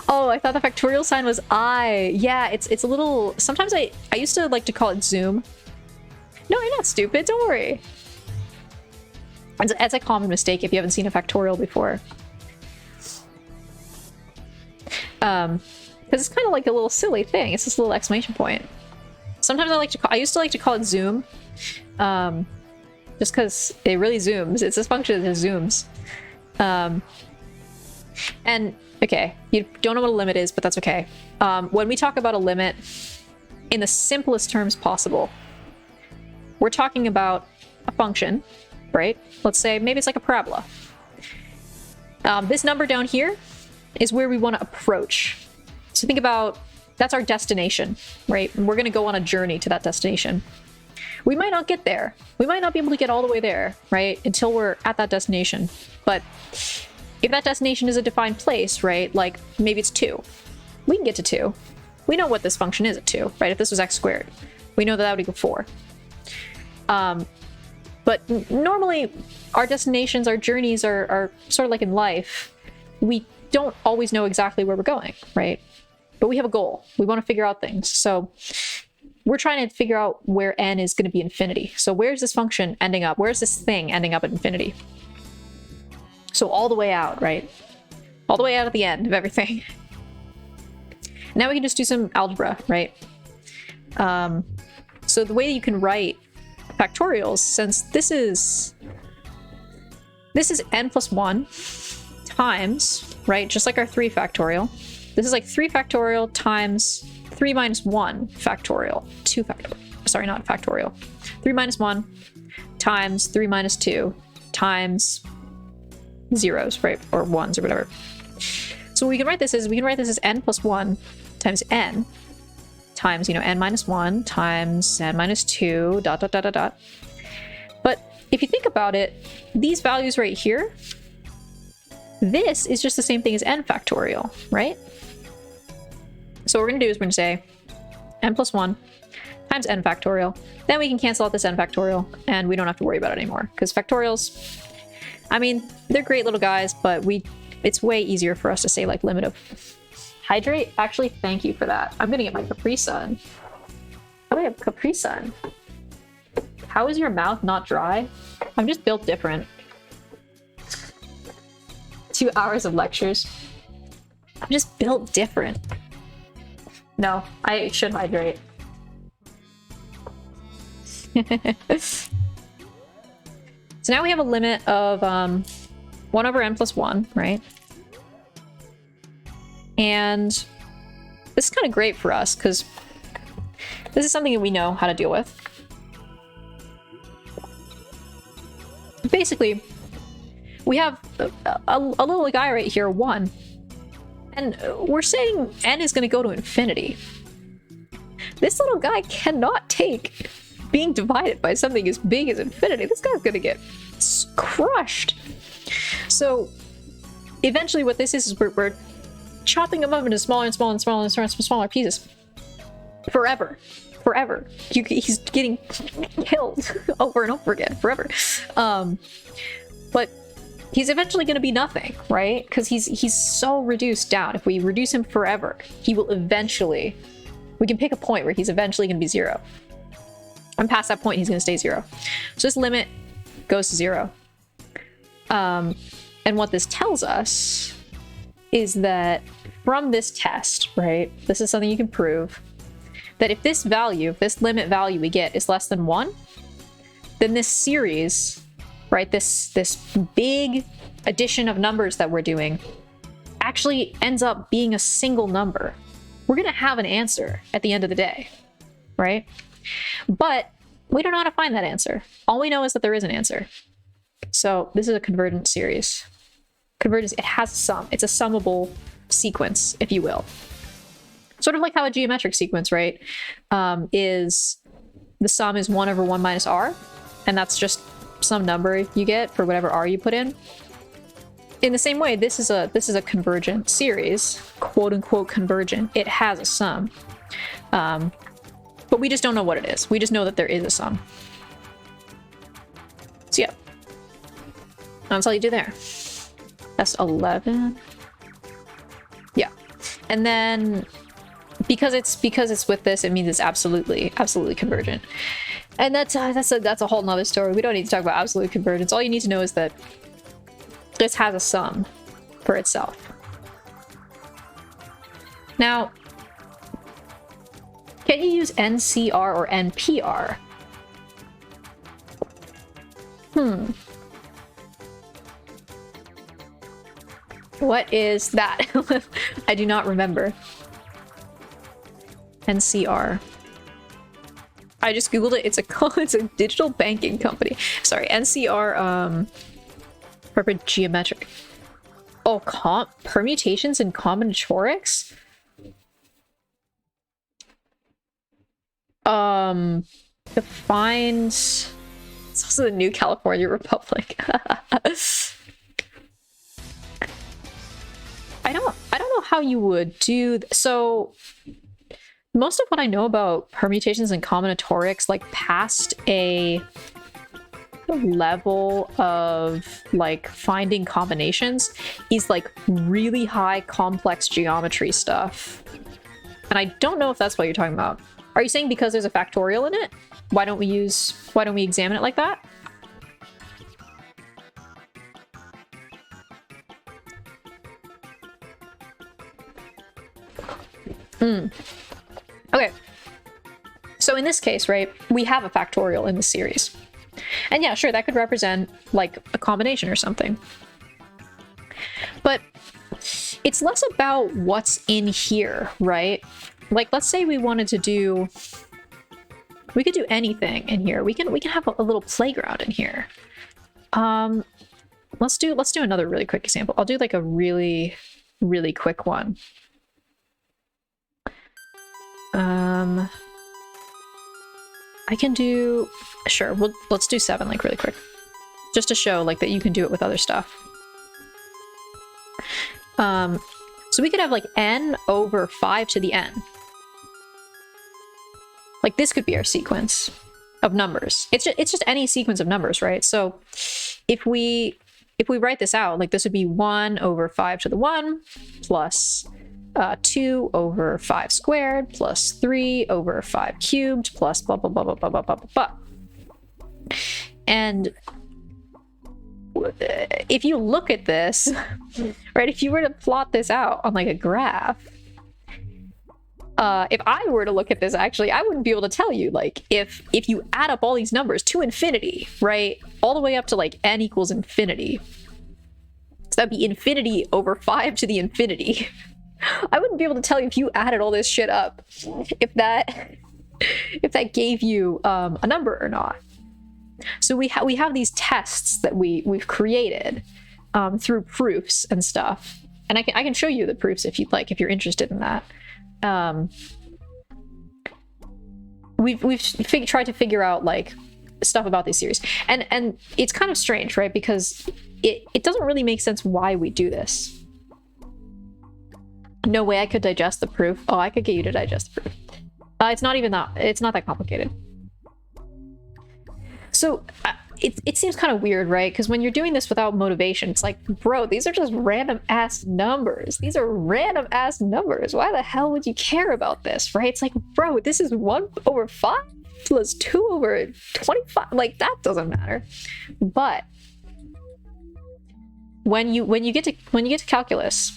Oh, I thought the factorial sign was I. Yeah, it's a little... Sometimes I used to like to call it zoom. No, you're not stupid. Don't worry. It's a common mistake if you haven't seen a factorial before. Because it's kind of like a little silly thing. It's this little exclamation point. Sometimes I used to like to call it zoom, just because it really zooms. It's this function that just zooms. And okay, you don't know what a limit is, but that's okay. When we talk about a limit, in the simplest terms possible, we're talking about a function, right? Let's say maybe it's like a parabola. This number down here is where we want to approach. So think about, that's our destination, right? And we're going to go on a journey to that destination. We might not get there. We might not be able to get all the way there, right? Until we're at that destination. But if that destination is a defined place, right? Like maybe it's 2. We can get to 2. We know what this function is at 2, right? If this was x squared, we know that that would equal 4. But normally our destinations, our journeys are sort of like in life. We don't always know exactly where we're going, right? But we have a goal. We want to figure out things. So we're trying to figure out where n is going to be infinity. So where's this function ending up? Where's this thing ending up at infinity? So all the way out, right? All the way out at the end of everything. Now we can just do some algebra, right? So the way you can write factorials, since this is n plus 1 times, right? Just like our 3 factorial. This is like 3 factorial times 3 minus 1 factorial. 2 factorial. Sorry, not factorial. 3 minus 1 times 3 minus 2 times zeros, right? Or ones or whatever. So what we can write this as n plus 1 times n times, you know, n minus 1 times n minus 2 dot dot dot dot dot. But if you think about it, these values right here, this is just the same thing as n factorial, right? So what we're going to do is we're going to say n plus 1 times n factorial. Then we can cancel out this n factorial, and we don't have to worry about it anymore. Because factorials, I mean, they're great little guys, but it's way easier for us to say like limit of hydrate. Actually, thank you for that. I'm going to get my Capri Sun. How do I have Capri Sun? How is your mouth not dry? I'm just built different. 2 hours of lectures. I'm just built different. No, I should hydrate. So now we have a limit of 1 over n plus 1, right? And this is kind of great for us because this is something that we know how to deal with. Basically, we have a little guy right here, 1. And we're saying n is going to go to infinity. This little guy cannot take being divided by something as big as infinity. This guy's going to get crushed. So eventually what this is we're chopping him up into smaller and smaller and smaller and smaller pieces. Forever. Forever. He's getting killed over and over again. Forever. But he's eventually going to be nothing, right? Because he's so reduced down. If we reduce him forever, he will eventually... We can pick a point where he's eventually going to be 0. And past that point, he's going to stay 0. So this limit goes to 0. And what this tells us is that from this test, right? This is something you can prove. That if this value, if this limit value we get is less than 1, then this series... right, this big addition of numbers that we're doing actually ends up being a single number. We're going to have an answer at the end of the day, right? But we don't know how to find that answer. All we know is that there is an answer. So this is a convergent series. Convergence, it has a sum. It's a summable sequence, if you will. Sort of like how a geometric sequence, right, is the sum is 1 over 1 minus r, and that's just some number you get for whatever r you put in. In the same way, this is a convergent series, quote unquote convergent. It has a sum, but we just don't know what it is. We just know that there is a sum. So yeah, that's all you do there. That's 11. Yeah, and then because it's with this, it means it's absolutely convergent. And that's a whole nother story. We don't need to talk about absolute convergence. All you need to know is that this has a sum for itself. Now, can you use NCR or NPR? What is that? I do not remember. NCR. I just googled it. It's a digital banking company. Sorry, NCR. Perfect geometric. Oh, permutations and combinatorics. Defines. It's also the New California Republic. I don't know how you would do so. Most of what I know about permutations and combinatorics, like past a level of like finding combinations, is like really high complex geometry stuff. And I don't know if that's what you're talking about. Are you saying because there's a factorial in it? Why don't we examine it like that? Okay. So in this case, right, we have a factorial in the series. And yeah, sure, that could represent like a combination or something. But it's less about what's in here, right? Like, let's say we wanted to do... We could do anything in here. We can have a little playground in here. Let's do another really quick example. I'll do like a really, really quick one. I can do... Sure, let's do 7 like really quick. Just to show like that you can do it with other stuff. So we could have like n over 5 to the n. Like this could be our sequence of numbers. It's just any sequence of numbers, right? So if we write this out, like this would be 1 over 5 to the 1 plus 2 over 5 squared plus 3 over 5 cubed plus blah blah blah blah blah blah blah blah. And if you look at this, right, if you were to plot this out on like a graph, if I were to look at this, actually, I wouldn't be able to tell you, like, if you add up all these numbers to infinity, right, all the way up to like n equals infinity, so that'd be infinity over 5 to the infinity. I wouldn't be able to tell you if you added all this shit up, if that gave you a number or not. So we have these tests that we've created through proofs and stuff, and I can show you the proofs if you'd like, if you're interested in that. We've tried to figure out like stuff about these series, and it's kind of strange, right? Because it doesn't really make sense why we do this. No way I could digest the proof. Oh, I could get you to digest the proof. It's not that complicated. So it seems kind of weird, right? Because when you're doing this without motivation, it's like, bro, these are just random ass numbers. These are random ass numbers. Why the hell would you care about this, right? It's like, bro, this is 1 over 5 plus 2 over 25. Like, that doesn't matter. But when you get to calculus,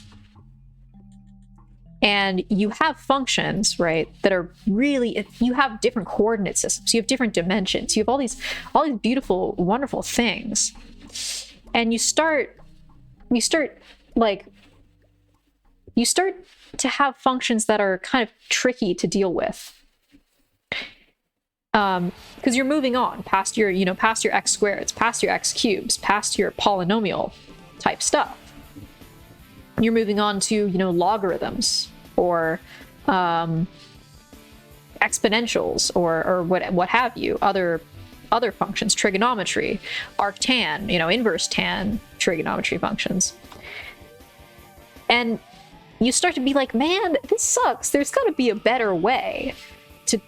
and you have functions, right, that are really, you have different coordinate systems, you have different dimensions, you have all these beautiful, wonderful things. And you start to have functions that are kind of tricky to deal with. Because you're moving on past your x squareds, past your x cubes, past your polynomial type stuff. You're moving on to, logarithms or exponentials or what have you, other functions, trigonometry, arctan, inverse tan trigonometry functions. And you start to be like, man, this sucks. There's got to be a better way to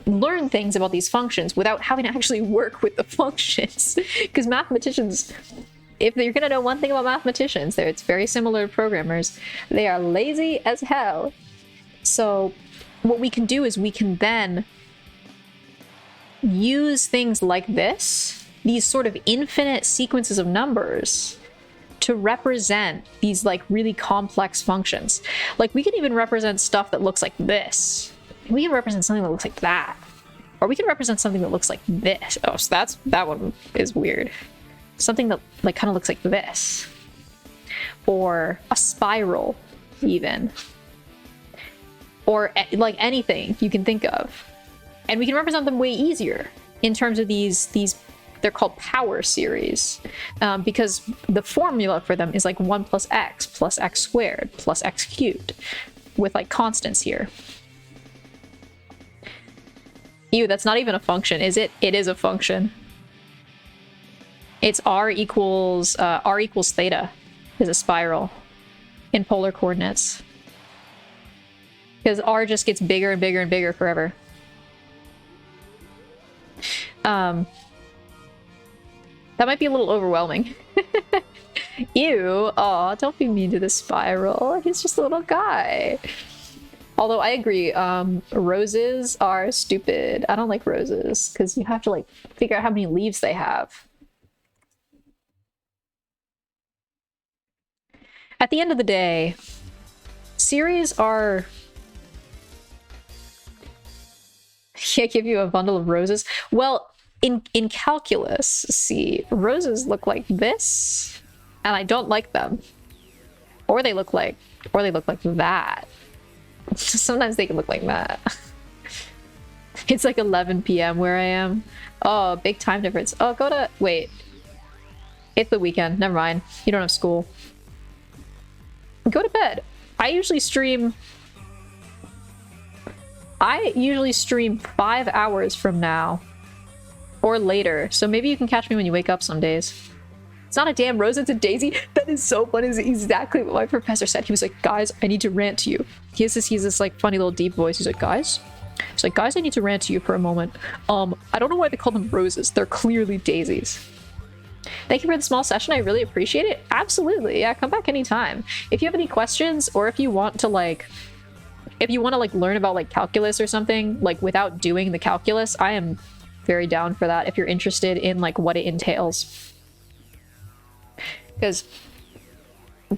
learn things about these functions without having to actually work with the functions. Because mathematicians, if you're going to know one thing about mathematicians, it's very similar to programmers. They are lazy as hell. So what we can do is we can then use things like this, these sort of infinite sequences of numbers, to represent these like really complex functions. Like we can even represent stuff that looks like this. We can represent something that looks like that. Or we can represent something that looks like this. Oh, so that one is weird. Something that like kind of looks like this. Or a spiral, even. Or like anything you can think of. And we can represent them way easier in terms of these they're called power series, because the formula for them is like 1 + x + x squared + x cubed with like constants here. Ew, that's not even a function, is it? It is a function. It's r equals theta is a spiral in polar coordinates. Because r just gets bigger and bigger and bigger forever. That might be a little overwhelming. Ew, aw, don't be mean to the spiral. He's just a little guy. Although I agree, roses are stupid. I don't like roses because you have to like figure out how many leaves they have. At the end of the day, series are... Can't give you a bundle of roses. Well, in calculus, see, roses look like this, and I don't like them. Or they look like that. Sometimes they can look like that. It's like 11 p.m. where I am. Oh, big time difference. Oh, wait. It's the weekend. Never mind. You don't have school. Go to bed. I usually stream 5 hours from now. Or later. So maybe you can catch me when you wake up some days. It's not a damn rose, it's a daisy. That is so funny. It's exactly what my professor said. He was like, guys, I need to rant to you. He has this like funny little deep voice. He's like, guys, I need to rant to you for a moment. I don't know why they call them roses. They're clearly daisies. Thank you for the small session. I really appreciate it. Absolutely. Yeah, come back anytime. If you have any questions, or if you want to learn about like calculus or something, like without doing the calculus, I am very down for that if you're interested in like what it entails. Because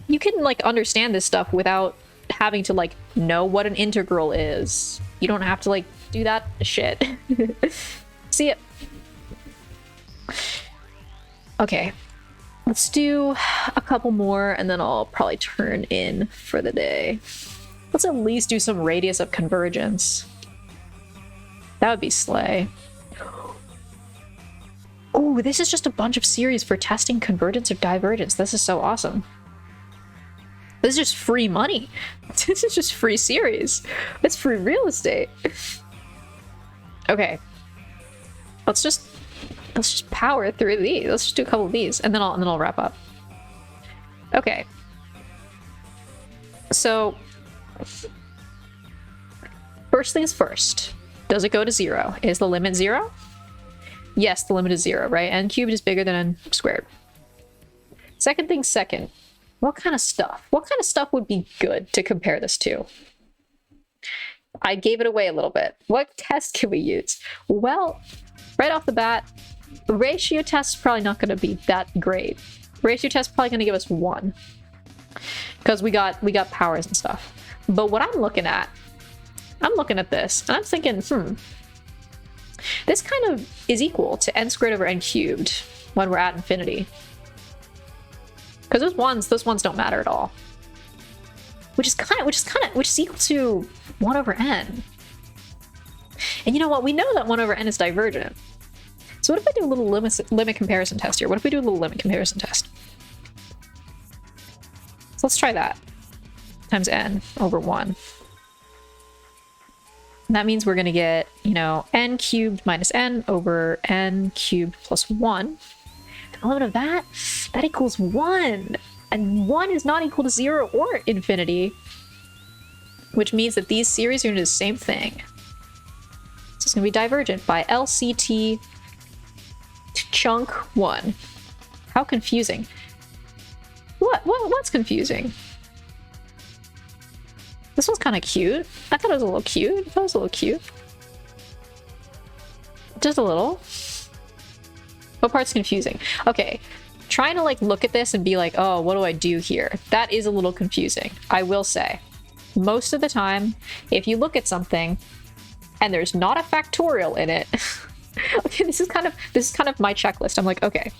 you can like understand this stuff without having to like know what an integral is. You don't have to like do that shit. See ya. Okay, let's do a couple more and then I'll probably turn in for the day. Let's at least do some radius of convergence. That would be slay. Oh, this is just a bunch of series for testing convergence or divergence. This is so awesome. This is just free money. This is just free series. It's free real estate. Okay. Let's just power through these. Let's just do a couple of these and then I'll wrap up. Okay. So first things first. Does it go to 0? Is the limit 0? Yes, the limit is 0, right? N cubed is bigger than n squared. Second thing second, what kind of stuff? What kind of stuff would be good to compare this to? I gave it away a little bit. What test can we use? Well, right off the bat, ratio test is probably not going to be that great. Ratio test is probably going to give us 1. Because we got powers and stuff. But what I'm looking at this, and I'm thinking, this kind of is equal to n squared over n cubed when we're at infinity. Because those ones don't matter at all. Which is equal to 1 over n. And you know what? We know that 1 over n is divergent. So what if I do a little limit comparison test here? What if we do a little limit comparison test? So let's try that. Times n over 1. And that means we're going to get, n cubed minus n over n cubed plus 1. The limit of that equals 1. And 1 is not equal to 0 or infinity. Which means that these series are going to do the same thing. So it's going to be divergent by LCT chunk 1. How confusing. What's confusing? This one's kind of cute. I thought it was a little cute. I thought it was a little cute. Just a little. What part's confusing? Okay. trying to like look at this and be like, oh, what do I do here? That is a little confusing, I will say. Most of the time, if you look at something and there's not a factorial in it, okay, this is kind of my checklist. I'm like, okay,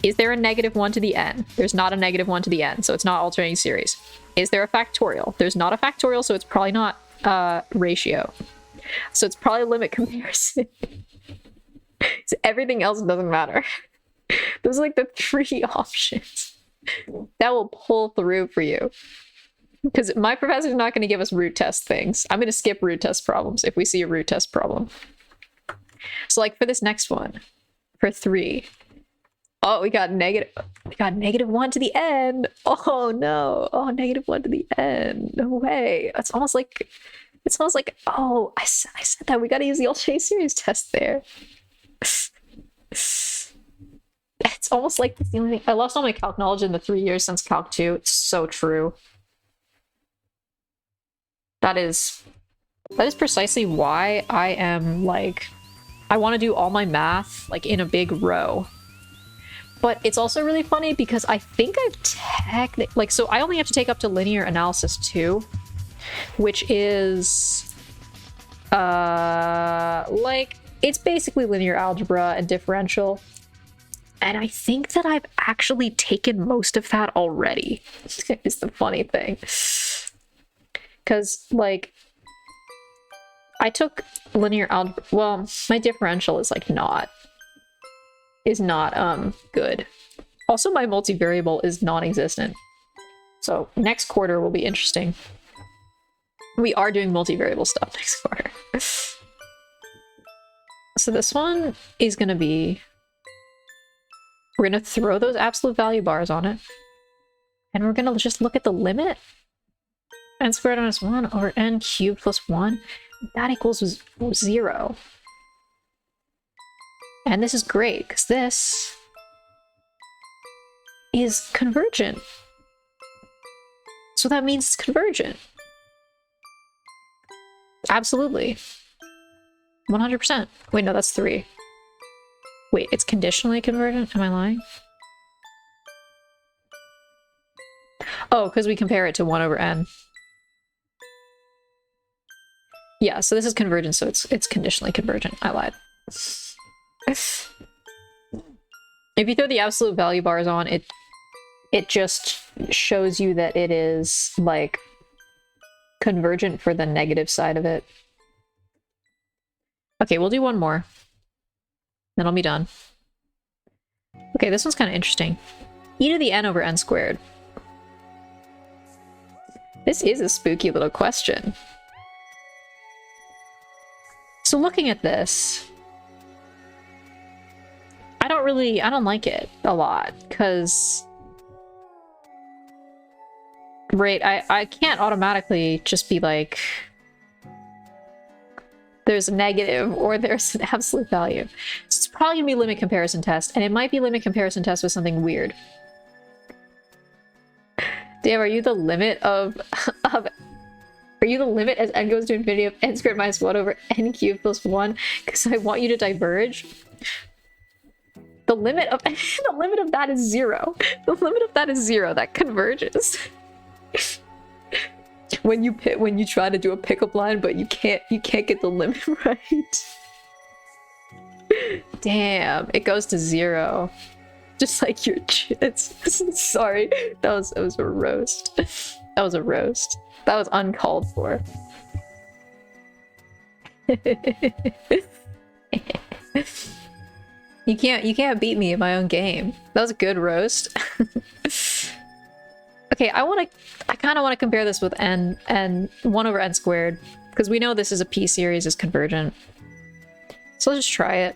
is there a -1 to the n? There's not a -1 to the n, so it's not alternating series. Is there a factorial? There's not a factorial, so it's probably not ratio. So it's probably limit comparison. So everything else doesn't matter. Those are like the 3 options that will pull through for you. Because my professor's not going to give us root test things. I'm going to skip root test problems if we see a root test problem. So like for this next one, for 3, oh, we got -1 to the n. Oh no. Oh, -1 to the n. No way. It's almost like, oh, I said that. We got to use the alternating series test there. It's almost like the only thing. I lost all my calc knowledge in the 3 years since Calc 2. It's so true. That is precisely why I am like, I want to do all my math like in a big row. But it's also really funny because I think I've technically, like, so I only have to take up to linear analysis 2, which is like, it's basically linear algebra and differential. And I think that I've actually taken most of that already. Is the funny thing. Because, like, I took linear algebra. Well, my differential is like not good. Also, my multivariable is non-existent. So next quarter will be interesting. We are doing multivariable stuff next quarter. So this one is going to be, we're going to throw those absolute value bars on it. And we're going to just look at the limit. N squared minus 1 over n cubed plus 1. That equals 0. And this is great, because this is convergent. So that means it's convergent. Absolutely. 100%. Wait, no, that's 3. Wait, it's conditionally convergent? Am I lying? Oh, because we compare it to 1 over n. Yeah, so this is convergent, so it's conditionally convergent. I lied. If you throw the absolute value bars on, it just shows you that it is, like, convergent for the negative side of it. Okay, we'll do one more. Then I'll be done. Okay, this one's kind of interesting. E to the n over n squared. This is a spooky little question. So looking at this, I don't like it a lot, because right, I can't automatically just be like, there's a negative or there's an absolute value. So it's probably gonna be limit comparison test, and it might be limit comparison test with something weird. Damn, are you the limit of are you the limit as n goes to infinity of n squared minus 1 over n cubed plus 1? Because I want you to diverge. The limit of that is 0. The limit of that is 0. That converges. When you try to do a pickup line, but you can't get the limit right. Damn, it goes to 0. Just like your chits. Sorry, that was a roast. That was a roast. That was uncalled for. You can't beat me in my own game. That was a good roast. Okay, I kind of want to compare this with n and 1 over n squared, because we know this is a p series, is convergent. So let's just try it.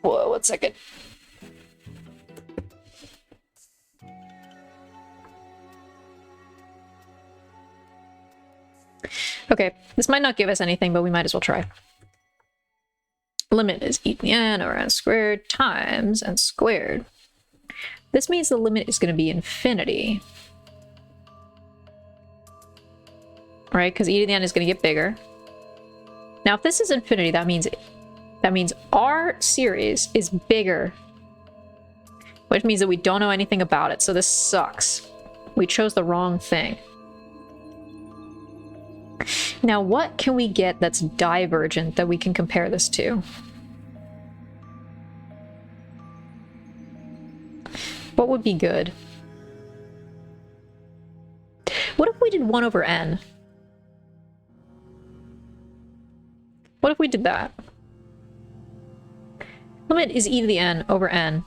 Whoa, 1 second. Okay, this might not give us anything, but we might as well try. Limit is e to the n over n squared times n squared. This means the limit is going to be infinity. Right, because e to the n is going to get bigger. Now, if this is infinity, that means our series is bigger which means that we don't know anything about it, so this sucks. We chose the wrong thing. Now, what can we get that's divergent that we can compare this to? What would be good? What if we did 1 over n? What if we did that? Limit is e to the n over n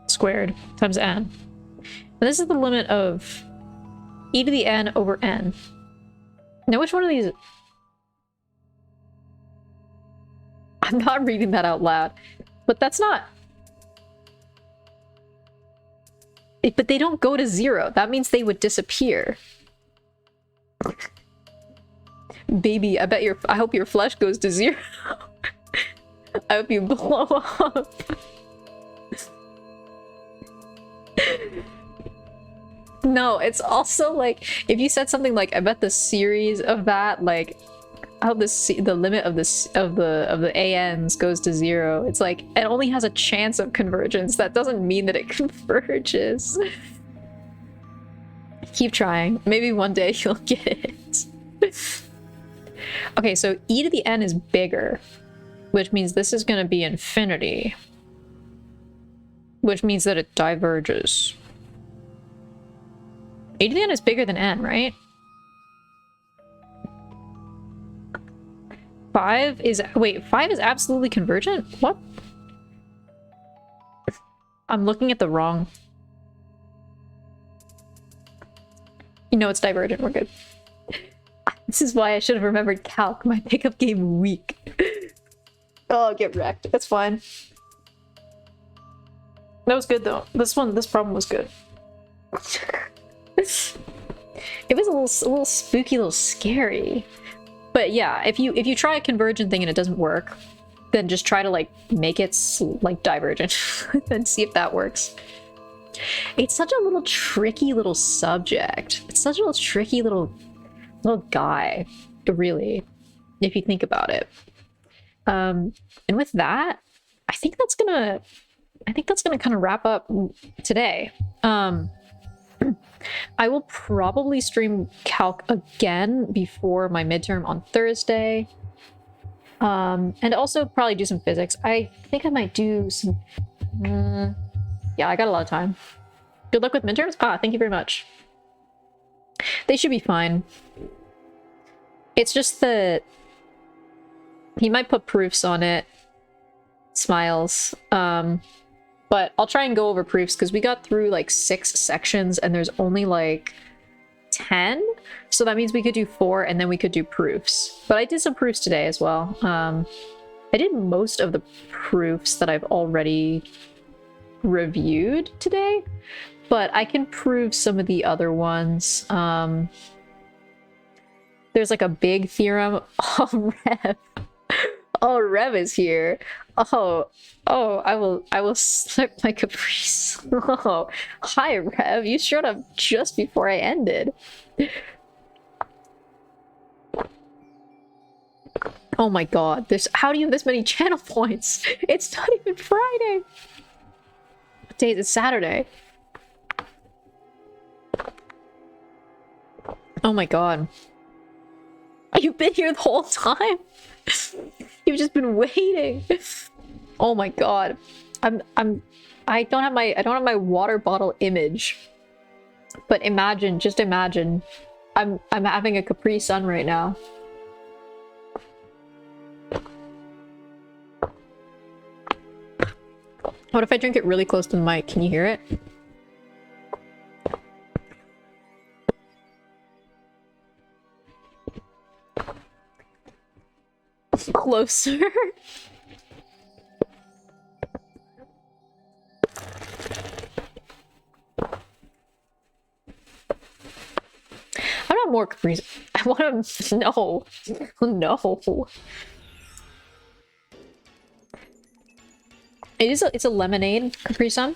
squared times n. And this is the limit of e to the n over n. Now, which one of these... I'm not reading that out loud, but that's not... But they don't go to 0. That means they would disappear. Baby, I hope your flesh goes to 0. I hope you blow up. No, it's also like, if you said something like, I bet the series of that, like, I hope the limit of the ANs goes to 0. It's like, it only has a chance of convergence. That doesn't mean that it converges. Keep trying. Maybe one day you'll get it. Okay, so e to the n is bigger, which means this is going to be infinity, which means that it diverges. E to the n is bigger than n, right? 5 is... Wait, 5 is absolutely convergent? What? I'm looking at the wrong... You know it's divergent, we're good. This is why I should have remembered calc. My pickup game weak. Oh, get wrecked. That's fine. That was good though. This problem was good. It was a little spooky, a little scary. But yeah, if you try a convergent thing and it doesn't work, then just try to like make it like divergent and see if that works. It's such a little tricky little subject. It's such a little tricky little guy, really, if you think about it. And with that, I think that's gonna kind of wrap up today. I will probably stream calc again before my midterm on Thursday. And also probably do some physics. I think I might do some... yeah, I got a lot of time. Good luck with midterms? Ah, thank you very much. They should be fine. It's just that he might put proofs on it. Smiles. But I'll try and go over proofs because we got through like 6 sections and there's only like 10. So that means we could do 4 and then we could do proofs. But I did some proofs today as well. I did most of the proofs that I've already reviewed today, but I can prove some of the other ones. There's like a big theorem. Oh, Rev. Oh, Rev is here. Oh, I will slip my caprice. Oh, hi, Rev. You showed up just before I ended. Oh my god, how do you have this many channel points? It's not even Friday. What day is it? Saturday. Oh my god. You've been here the whole time? You've just been waiting. Oh my god. I don't have my water bottle image. But just imagine. I'm having a Capri Sun right now. What if I drink it really close to the mic? Can you hear it? Closer. I want more Capri. I want to... No. No. It's a lemonade Capri Sun.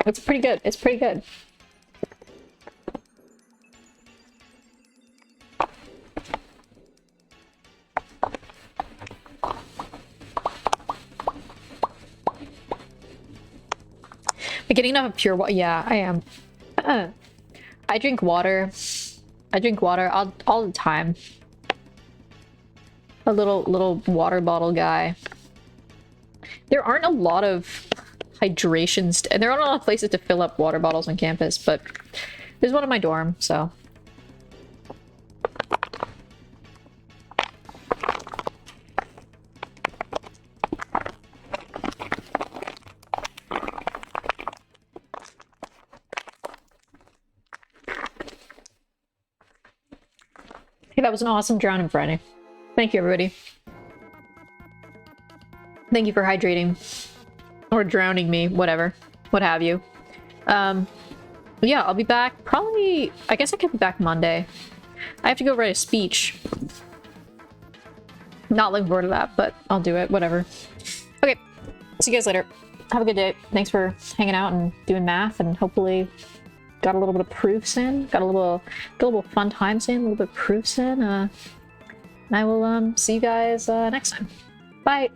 It's pretty good. It's pretty good. Getting enough of pure water. Yeah, I am. I drink water. I drink water all the time. A little water bottle guy. There aren't a lot of hydrations, and there aren't a lot of places to fill up water bottles on campus, but there's one in my dorm, so. Hey, that was an awesome drowning Friday. Thank you, everybody. Thank you for hydrating. Or drowning me, whatever. What have you. Yeah, I'll be back probably... I guess I could be back Monday. I have to go write a speech. Not looking forward to that, but I'll do it. Whatever. Okay. See you guys later. Have a good day. Thanks for hanging out and doing math, and hopefully got a little bit of proofs in. Got a little fun times in. A little bit of proofs in. And I will see you guys next time. Bye.